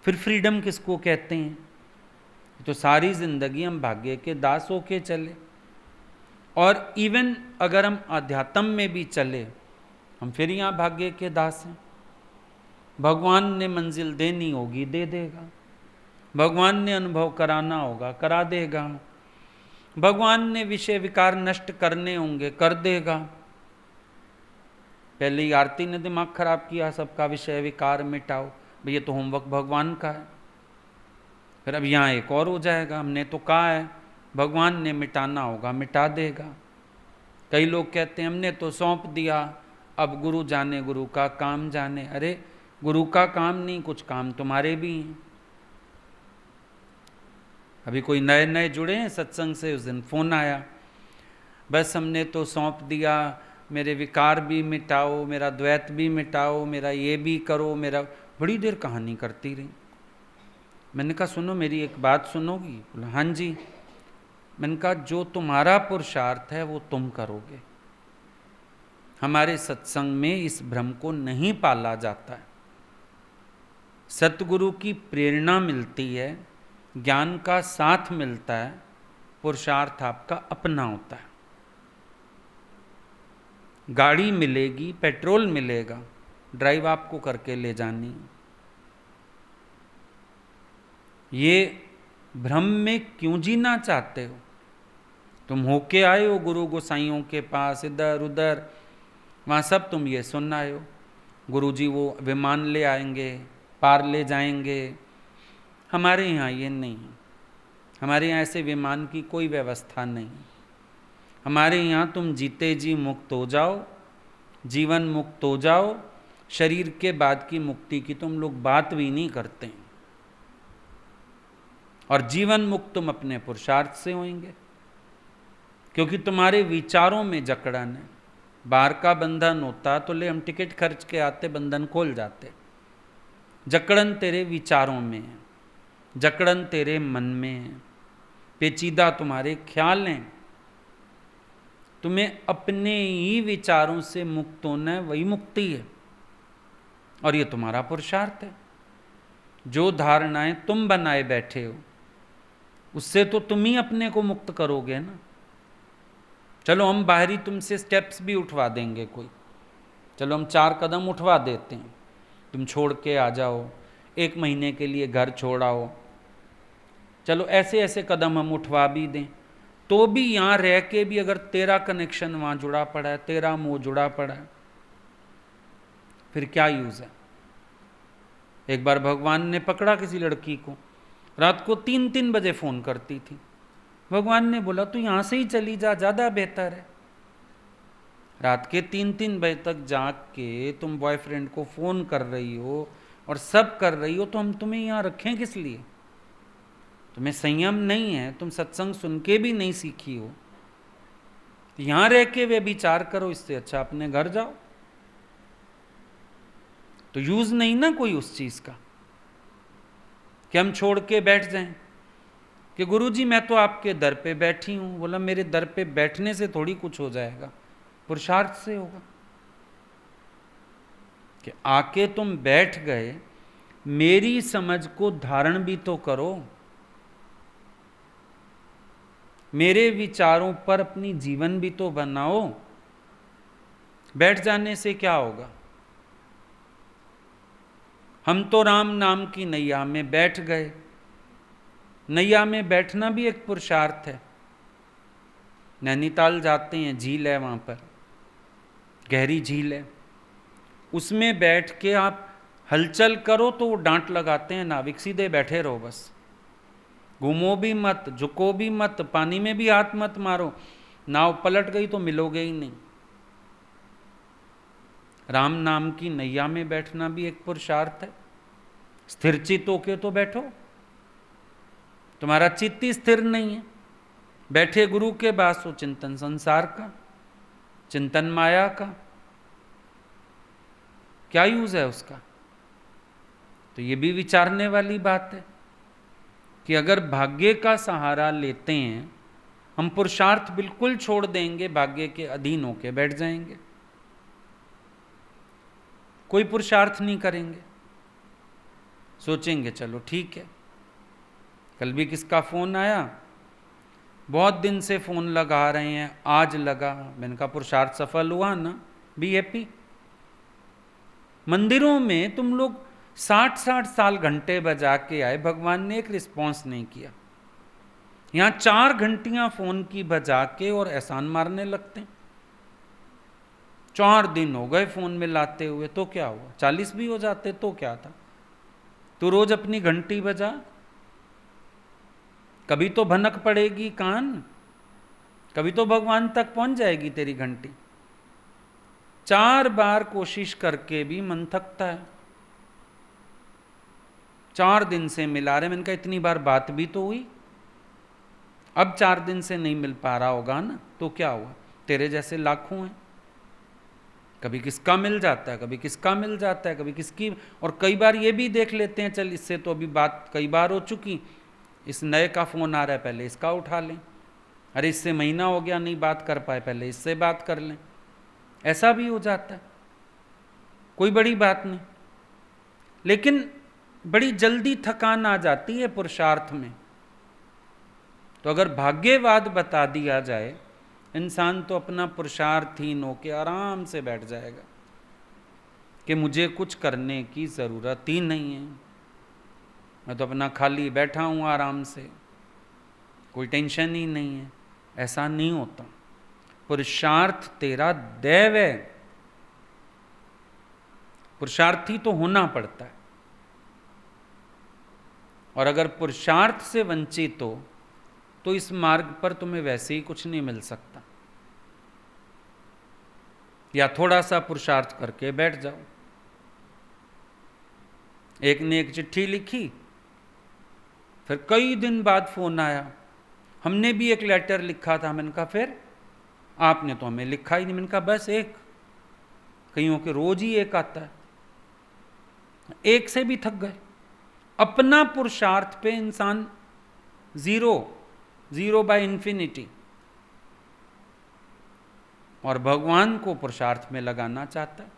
फिर फ्रीडम किसको कहते हैं? तो सारी जिंदगी हम भाग्य के दास होके चले। और इवन अगर हम अध्यात्म में भी चले, हम फिर यहाँ भाग्य के दास हैं। भगवान ने मंजिल देनी होगी दे देगा, भगवान ने अनुभव कराना होगा करा देगा, भगवान ने विषय विकार नष्ट करने होंगे कर देगा। पहले ही आरती ने दिमाग खराब किया, सबका विषय विकार मिटाओ, भैया तो होमवर्क भगवान का है। फिर अब यहाँ एक और हो जाएगा, हमने तो कहा है भगवान ने मिटाना होगा मिटा देगा। कई लोग कहते हैं हमने तो सौंप दिया, अब गुरु जाने, गुरु का काम जाने। अरे गुरु का काम नहीं, कुछ काम तुम्हारे भी हैं। अभी कोई नए नए जुड़े हैं सत्संग से, उस दिन फोन आया, बस हमने तो सौंप दिया, मेरे विकार भी मिटाओ, मेरा द्वैत भी मिटाओ, मेरा ये भी करो, मेरा। बड़ी देर कहानी करती रही। मैंने कहा सुनो, मेरी एक बात सुनोगी? बोला हाँ जी। मैंने कहा जो तुम्हारा पुरुषार्थ है वो तुम करोगे। हमारे सत्संग में इस भ्रम को नहीं पाला जाता है। सतगुरु की प्रेरणा मिलती है, ज्ञान का साथ मिलता है, पुरुषार्थ आपका अपना होता है। गाड़ी मिलेगी, पेट्रोल मिलेगा, ड्राइव आपको करके ले जानी। ये भ्रम में क्यों जीना चाहते हो? तुम होके आए हो गुरु गोसाइयों के पास, इधर उधर, वहाँ सब तुम ये सुन आए हो। गुरु जी वो विमान ले आएंगे, पार ले जाएंगे। हमारे यहाँ ये नहीं है। हमारे यहाँ ऐसे विमान की कोई व्यवस्था नहीं। हमारे यहाँ तुम जीते जी मुक्त हो जाओ, जीवन मुक्त हो जाओ, शरीर के बाद की मुक्ति की तुम लोग बात भी नहीं करते। और जीवन मुक्त तुम अपने पुरुषार्थ से होंगे, क्योंकि तुम्हारे विचारों में जकड़न है। बाहर का बंधन होता तो ले हम टिकट खर्च के आते, बंधन खोल जाते। जकड़न तेरे विचारों में है, जकड़न तेरे मन में है, पेचीदा तुम्हारे ख्याल हैं। तुम्हें अपने ही विचारों से मुक्त होना है, वही मुक्ति है। और ये तुम्हारा पुरुषार्थ है। जो धारणाएं तुम बनाए बैठे हो उससे तो तुम ही अपने को मुक्त करोगे ना। चलो हम बाहरी तुमसे स्टेप्स भी उठवा देंगे कोई, चलो हम 4 कदम उठवा देते हैं, तुम छोड़ के आ जाओ, 1 महीने के लिए घर छोड़ाओ, चलो ऐसे ऐसे कदम हम उठवा भी दें, तो भी यहाँ रह के भी अगर तेरा कनेक्शन वहाँ जुड़ा पड़ा है, तेरा मोह जुड़ा पड़ा है, फिर क्या यूज़ है? एक बार भगवान ने पकड़ा किसी लड़की को, रात को 3-3 बजे फ़ोन करती थी। भगवान ने बोला तू यहाँ से ही चली जा, ज़्यादा बेहतर है। रात के 3-3 बजे तक जाग के तुम बॉयफ्रेंड को फ़ोन कर रही हो और सब कर रही हो, तो हम तुम्हें यहाँ रखें किस लिए? तुम्हें संयम नहीं है, तुम सत्संग सुन के भी नहीं सीखी हो, यहाँ रह के वे विचार करो, इससे अच्छा अपने घर जाओ। तो यूज़ नहीं ना कोई उस चीज़ का कि हम छोड़ के बैठ जाएं कि गुरुजी मैं तो आपके दर पे बैठी हूँ। बोला मेरे दर पे बैठने से थोड़ी कुछ हो जाएगा, पुरुषार्थ से होगा। कि आके तुम बैठ गए, मेरी समझ को धारण भी तो करो, मेरे विचारों पर अपनी जीवन भी तो बनाओ। बैठ जाने से क्या होगा? हम तो राम नाम की नैया में बैठ गए। नैया में बैठना भी एक पुरुषार्थ है। नैनीताल जाते हैं, झील है वहाँ पर, गहरी झील है, उसमें बैठ के आप हलचल करो तो वो डांट लगाते हैं नाविक, सीधे बैठे रहो बस, घूमो भी मत, झुको भी मत, पानी में भी हाथ मत मारो, नाव पलट गई तो मिलोगे ही नहीं। राम नाम की नैया में बैठना भी एक पुरुषार्थ है। स्थिर चित्त होके तो बैठो, तुम्हारा चित्त ही स्थिर नहीं है। बैठे गुरु के पास हो चिंतन संसार का, चिंतन माया का, क्या यूज है उसका? तो ये भी विचारने वाली बात है कि अगर भाग्य का सहारा लेते हैं, हम पुरुषार्थ बिल्कुल छोड़ देंगे, भाग्य के अधीन होके बैठ जाएंगे, कोई पुरुषार्थ नहीं करेंगे, सोचेंगे चलो ठीक है। कल भी किसका फ़ोन आया, बहुत दिन से फ़ोन लगा रहे हैं, आज लगा। मैंने कहा पुरुषार्थ सफल हुआ ना, बी हैप्पी। मंदिरों में तुम लोग 60-60 साल घंटे बजा के आए, भगवान ने एक रिस्पॉन्स नहीं किया। यहाँ 4 घंटियाँ फ़ोन की बजा के और एहसान मारने लगते हैं। 4 दिन हो गए फ़ोन में लाते हुए, तो क्या हुआ? 40 भी हो जाते तो क्या था? तू रोज अपनी घंटी बजा, कभी तो भनक पड़ेगी कान, कभी तो भगवान तक पहुंच जाएगी तेरी घंटी। 4 बार कोशिश करके भी मन थकता है। 4 दिन से मिला रहे, मैंने कहा इतनी बार बात भी तो हुई, अब 4 दिन से नहीं मिल पा रहा होगा ना, तो क्या हुआ? तेरे जैसे लाखों हैं, कभी किसका मिल जाता है, कभी किसका मिल जाता है, कभी किसकी। और कई बार ये भी देख लेते हैं, चल इससे तो अभी बात कई बार हो चुकी, इस नए का फ़ोन आ रहा है, पहले इसका उठा लें। अरे इससे महीना हो गया नहीं बात कर पाए, पहले इससे बात कर लें। ऐसा भी हो जाता है, कोई बड़ी बात नहीं। लेकिन बड़ी जल्दी थकान आ जाती है पुरुषार्थ में। तो अगर भाग्यवाद बता दिया जाए, इंसान तो अपना पुरुषार्थहीन होकर आराम से बैठ जाएगा कि मुझे कुछ करने की ज़रूरत ही नहीं है, मैं तो अपना खाली बैठा हूँ आराम से, कोई टेंशन ही नहीं है। ऐसा नहीं होता। पुरुषार्थ तेरा दैव है, पुरुषार्थी तो होना पड़ता है। और अगर पुरुषार्थ से वंचित हो तो इस मार्ग पर तुम्हें वैसे ही कुछ नहीं मिल सकता। या थोड़ा सा पुरुषार्थ करके बैठ जाओ। एक ने एक चिट्ठी लिखी, फिर कई दिन बाद फोन आया, हमने भी एक लेटर लिखा था। मैंने कहा फिर आपने तो हमें लिखा ही नहीं। मैंने कहा बस एक, कईयों के रोज ही एक आता है, एक से भी थक गए। अपना पुरुषार्थ पे इंसान जीरो बाय इंफिनिटी, और भगवान को पुरुषार्थ में लगाना चाहता है।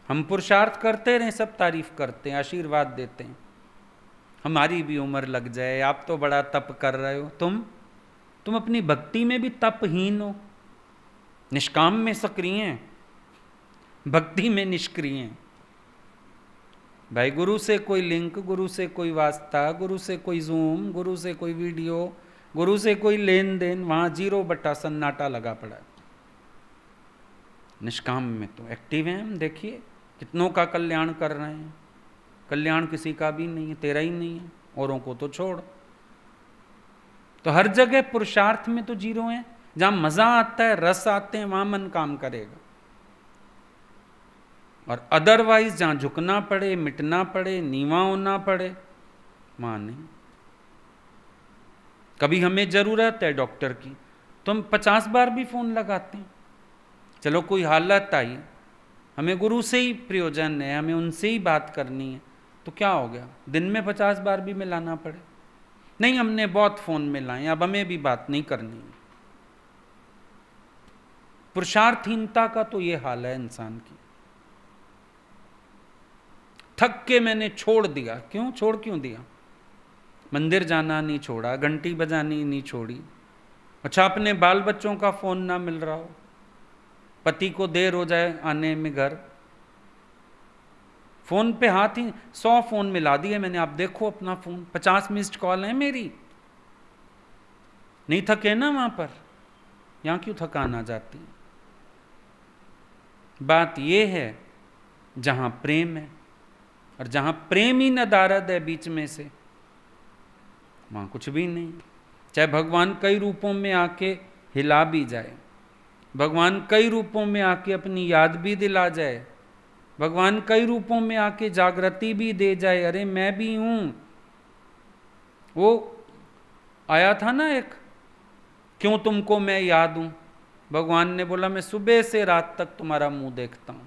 हम पुरुषार्थ करते रहे, सब तारीफ करते हैं, आशीर्वाद देते हैं, हमारी भी उम्र लग जाए, आप तो बड़ा तप कर रहे हो। तुम अपनी भक्ति में भी तपहीन हो, निष्काम में सक्रिय हैं, भक्ति में निष्क्रिय हैं। भाई गुरु से कोई लिंक, गुरु से कोई वास्ता, गुरु से कोई जूम, गुरु से कोई वीडियो, गुरु से कोई लेन देन, वहां 0 सन्नाटा लगा पड़ा है। निष्काम में तो एक्टिव हैं हम, देखिए कितनों का कल्याण कर रहे हैं। कल्याण किसी का भी नहीं है, तेरा ही नहीं है, औरों को तो छोड़। तो हर जगह पुरुषार्थ में तो जीरो है। जहां मजा आता है, रस आते हैं, वहां मन काम करेगा। और अदरवाइज जहां झुकना पड़े, मिटना पड़े, नीवा होना पड़े, वहां नहीं। कभी हमें जरूरत है डॉक्टर की तो हम 50 बार भी फोन लगाते हैं। चलो कोई हालत आई, हमें गुरु से ही प्रयोजन है, हमें उनसे ही बात करनी है, तो क्या हो गया, दिन में 50 बार भी मिलाना पड़े? नहीं, हमने बहुत फोन मिलाए, अब हमें भी बात नहीं करनी है। पुरुषार्थहीनता का तो ये हाल है इंसान की। थक के मैंने छोड़ दिया। क्यों दिया? मंदिर जाना नहीं छोड़ा, घंटी बजानी नहीं छोड़ी। अच्छा, अपने बाल बच्चों का फोन ना मिल रहा हो, पति को देर हो जाए आने में घर, फोन पे हाथ ही 100 फोन मिला दिए मैंने। आप देखो अपना फोन, 50 मिस्ड कॉल है मेरी। नहीं थके ना वहां पर? यहां क्यों थकान आ जाती? बात यह है जहां प्रेम है, और जहां प्रेम ही नदारद है बीच में से, वहां कुछ भी नहीं। चाहे भगवान कई रूपों में आके हिला भी जाए, भगवान कई रूपों में आके अपनी याद भी दिला जाए, भगवान कई रूपों में आके जागृति भी दे जाए, अरे मैं भी हूं। वो आया था ना एक, क्यों तुमको मैं याद हूं। भगवान ने बोला मैं सुबह से रात तक तुम्हारा मुंह देखता हूं।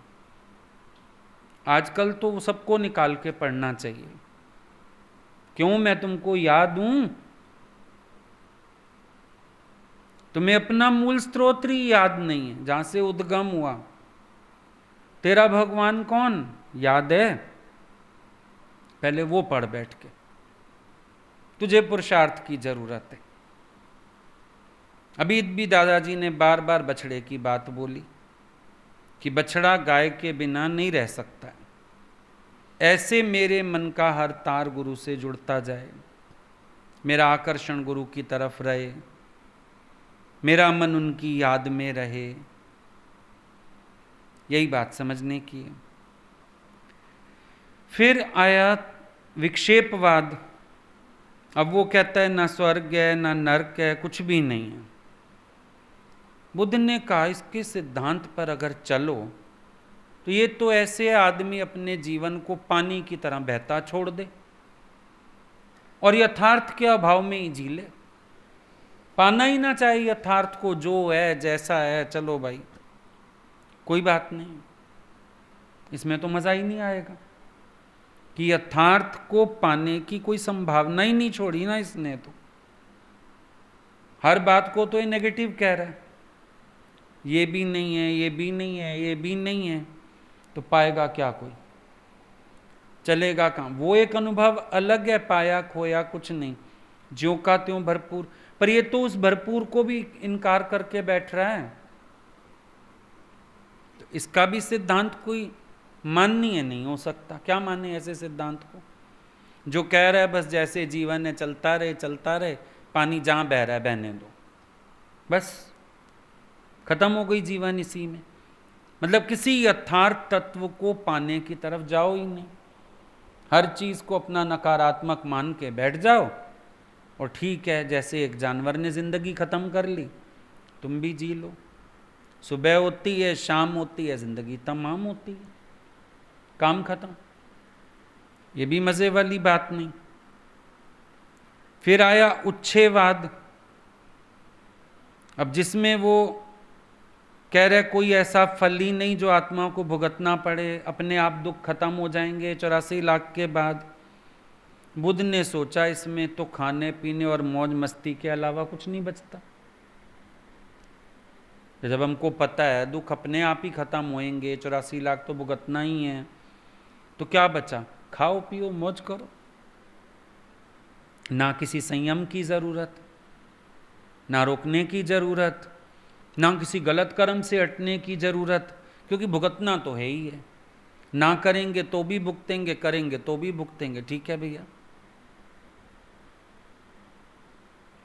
आजकल तो सबको निकाल के पढ़ना चाहिए, क्यों मैं तुमको याद हूं। तुम्हें अपना मूल स्रोत ही याद नहीं है, जहां से उद्गम हुआ। तेरा भगवान कौन याद है? पहले वो पढ़ बैठ के। तुझे पुरुषार्थ की जरूरत है। अभी भी दादाजी ने बार बार बछड़े की बात बोली कि बछड़ा गाय के बिना नहीं रह सकता है। ऐसे मेरे मन का हर तार गुरु से जुड़ता जाए, मेरा आकर्षण गुरु की तरफ रहे, मेरा मन उनकी याद में रहे। यही बात समझने की है। फिर आया विक्षेपवाद। अब वो कहता है ना स्वर्ग है ना नरक है, कुछ भी नहीं है। बुद्ध ने कहा इसके सिद्धांत पर अगर चलो तो ये तो ऐसे आदमी अपने जीवन को पानी की तरह बहता छोड़ दे और यथार्थ के अभाव में ही जी ले। पाना ही ना चाहिए यथार्थ को, जो है जैसा है, चलो भाई कोई बात नहीं, इसमें तो मजा ही नहीं आएगा कि यथार्थ को पाने की कोई संभावना ही नहीं छोड़ी ना इसने। तो हर बात को तो ये नेगेटिव कह रहा है, ये भी नहीं है, ये भी नहीं है, ये भी नहीं है, तो पाएगा क्या कोई, चलेगा कहाँ? वो एक अनुभव अलग है, पाया खोया कुछ नहीं, ज्यों का त्यों भरपूर। पर ये तो उस भरपूर को भी इनकार करके बैठ रहा है, तो इसका भी सिद्धांत कोई माननीय नहीं हो सकता। क्या माने ऐसे सिद्धांत को जो कह रहा है बस जैसे जीवन है चलता रहे चलता रहे, पानी जहां बह रहा है बहने दो, बस खत्म हो गई जीवन इसी में। मतलब किसी यथार्थ तत्व को पाने की तरफ जाओ ही नहीं, हर चीज को अपना नकारात्मक मान के बैठ जाओ, और ठीक है जैसे एक जानवर ने जिंदगी खत्म कर ली, तुम भी जी लो, सुबह होती है शाम होती है, जिंदगी तमाम होती है, काम खत्म, ये भी मजे वाली बात नहीं। फिर आया उच्छेवाद, अब जिसमें वो कह रहे कोई ऐसा फल ही नहीं जो आत्मा को भुगतना पड़े, अपने आप दुख खत्म हो जाएंगे 84 लाख के बाद। बुद्ध ने सोचा इसमें तो खाने पीने और मौज मस्ती के अलावा कुछ नहीं बचता। जब हमको पता है दुख अपने आप ही खत्म होएंगे, 84 लाख तो भुगतना ही है, तो क्या बचा? खाओ पियो मौज करो, ना किसी संयम की जरूरत, ना रोकने की जरूरत, ना किसी गलत कर्म से हटने की जरूरत, क्योंकि भुगतना तो है ही है, ना करेंगे तो भी भुगतेंगे, करेंगे तो भी भुगतेंगे। ठीक है भैया,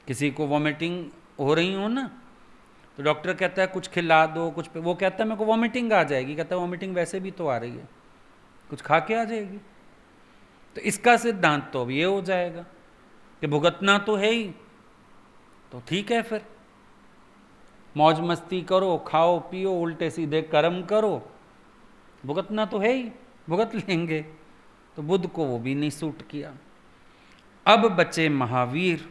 किसी को वॉमिटिंग हो रही हो ना, तो डॉक्टर कहता है कुछ खिला दो कुछ, वो कहता है मेरे को वॉमिटिंग आ जाएगी, कहता है वॉमिटिंग वैसे भी तो आ रही है, कुछ खा के आ जाएगी। तो इसका सिद्धांत तो अब ये हो जाएगा कि भुगतना तो है ही, तो ठीक है फिर मौज मस्ती करो, खाओ पियो, उल्टे सीधे कर्म करो, भुगतना तो है ही, भुगत लेंगे। तो बुद्ध को वो भी नहीं सूट किया। अब बचे महावीर,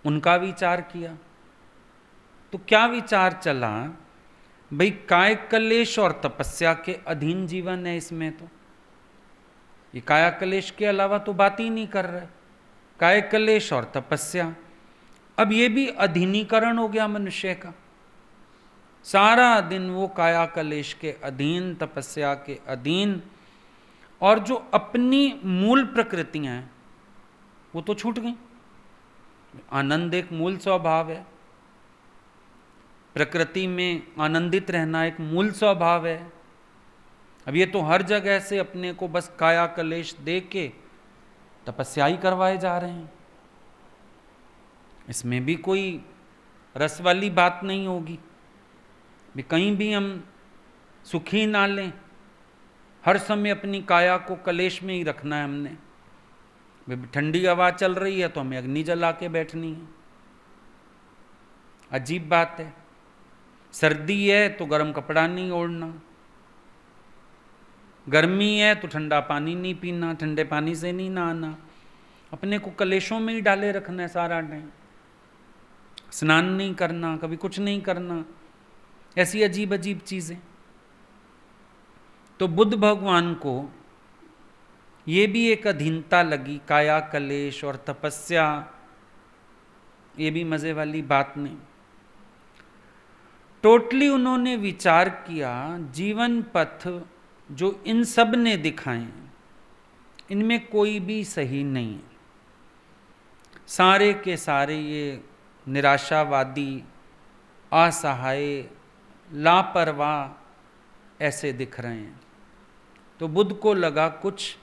उनका विचार किया, तो क्या विचार चला भाई, काय कलेश और तपस्या के अधीन जीवन है इसमें, तो ये काया कलेश के अलावा तो बात ही नहीं कर रहे, काय कलेश और तपस्या। अब ये भी अधीनीकरण हो गया मनुष्य का, सारा दिन वो काया कलेश के अधीन, तपस्या के अधीन, और जो अपनी मूल प्रकृतियां हैं वो तो छूट गई। आनंद एक मूल स्वभाव है, प्रकृति में आनंदित रहना एक मूल स्वभाव है। अब ये तो हर जगह से अपने को बस काया कलेश दे के तपस्या ही करवाए जा रहे हैं, इसमें भी कोई रस वाली बात नहीं होगी। भी कहीं भी हम सुखी ना लें, हर समय अपनी काया को कलेश में ही रखना है हमने। ठंडी हवा चल रही है तो हमें अग्नि जला के बैठनी है, अजीब बात है। सर्दी है तो गर्म कपड़ा नहीं ओढ़ना, गर्मी है तो ठंडा पानी नहीं पीना, ठंडे पानी से नहीं नहाना, अपने को कलेशों में ही डाले रखना है सारा टाइम, स्नान नहीं करना, कभी कुछ नहीं करना, ऐसी अजीब अजीब चीजें। तो बुद्ध भगवान को ये भी एक अधीनता लगी, काया कलेश और तपस्या, ये भी मजे वाली बात नहीं। टोटली उन्होंने विचार किया, जीवन पथ जो इन सब ने दिखाए इनमें कोई भी सही नहीं है, सारे के सारे ये निराशावादी, असहाय, लापरवाह ऐसे दिख रहे हैं। तो बुद्ध को लगा कुछ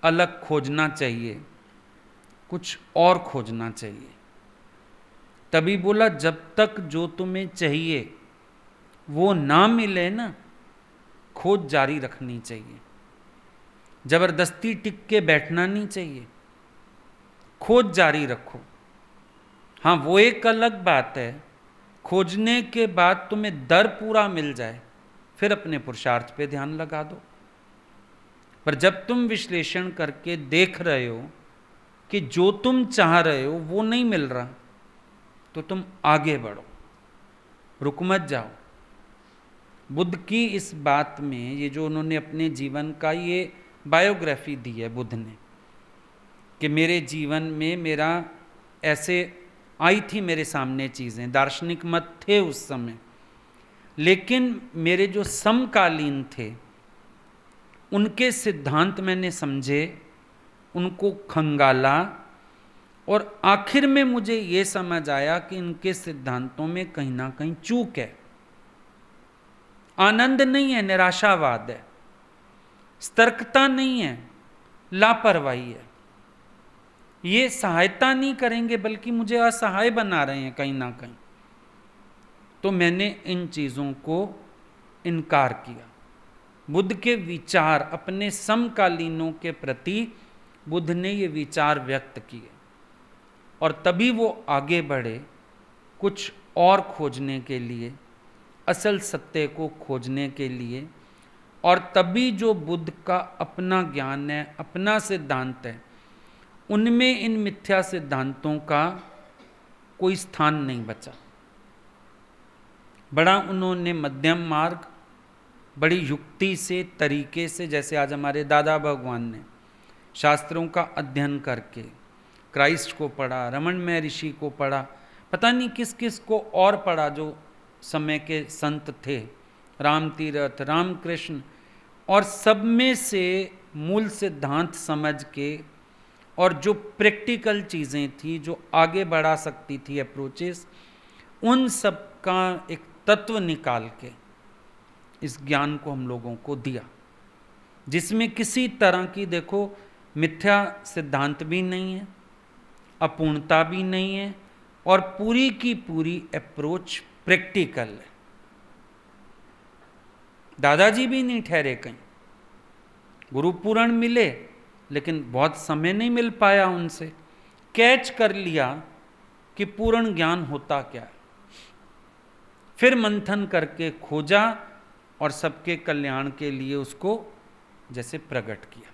अलग खोजना चाहिए, कुछ और खोजना चाहिए। तभी बोला जब तक जो तुम्हें चाहिए वो ना मिले ना, खोज जारी रखनी चाहिए, जबरदस्ती टिक के बैठना नहीं चाहिए, खोज जारी रखो। हाँ वो एक अलग बात है, खोजने के बाद तुम्हें दर पूरा मिल जाए फिर अपने पुरुषार्थ पे ध्यान लगा दो। पर जब तुम विश्लेषण करके देख रहे हो कि जो तुम चाह रहे हो वो नहीं मिल रहा, तो तुम आगे बढ़ो, रुक मत जाओ। बुद्ध की इस बात में, ये जो उन्होंने अपने जीवन का ये बायोग्राफी दी है बुद्ध ने, कि मेरे जीवन में मेरा ऐसे आई थी मेरे सामने चीज़ें, दार्शनिक मत थे उस समय, लेकिन मेरे जो समकालीन थे उनके सिद्धांत मैंने समझे, उनको खंगाला, और आखिर में मुझे ये समझ आया कि इनके सिद्धांतों में कहीं ना कहीं चूक है। आनंद नहीं है, निराशावाद है, सतर्कता नहीं है, लापरवाही है। ये सहायता नहीं करेंगे बल्कि मुझे असहाय बना रहे हैं कहीं ना कहीं। तो मैंने इन चीज़ों को इनकार किया। बुद्ध के विचार, अपने समकालीनों के प्रति बुद्ध ने ये विचार व्यक्त किए, और तभी वो आगे बढ़े कुछ और खोजने के लिए, असल सत्य को खोजने के लिए। और तभी जो बुद्ध का अपना ज्ञान है, अपना सिद्धांत है, उनमें इन मिथ्या सिद्धांतों का कोई स्थान नहीं बचा। बड़ा उन्होंने मध्यम मार्ग, बड़ी युक्ति से, तरीके से, जैसे आज हमारे दादा भगवान ने शास्त्रों का अध्ययन करके क्राइस्ट को पढ़ा, रमन महर्षि को पढ़ा, पता नहीं किस किस को और पढ़ा जो समय के संत थे, राम तीरथ, रामकृष्ण, और सब में से मूल सिद्धांत समझ के, और जो प्रैक्टिकल चीज़ें थी जो आगे बढ़ा सकती थी अप्रोचेस, उन सब का एक तत्व निकाल के इस ज्ञान को हम लोगों को दिया, जिसमें किसी तरह की, देखो, मिथ्या सिद्धांत भी नहीं है, अपूर्णता भी नहीं है, और पूरी की पूरी अप्रोच प्रैक्टिकल है। दादाजी भी नहीं ठहरे कहीं, गुरु पूर्ण मिले लेकिन बहुत समय नहीं मिल पाया उनसे, कैच कर लिया कि पूर्ण ज्ञान होता क्या है, फिर मंथन करके खोजा और सबके कल्याण के लिए उसको जैसे प्रकट किया।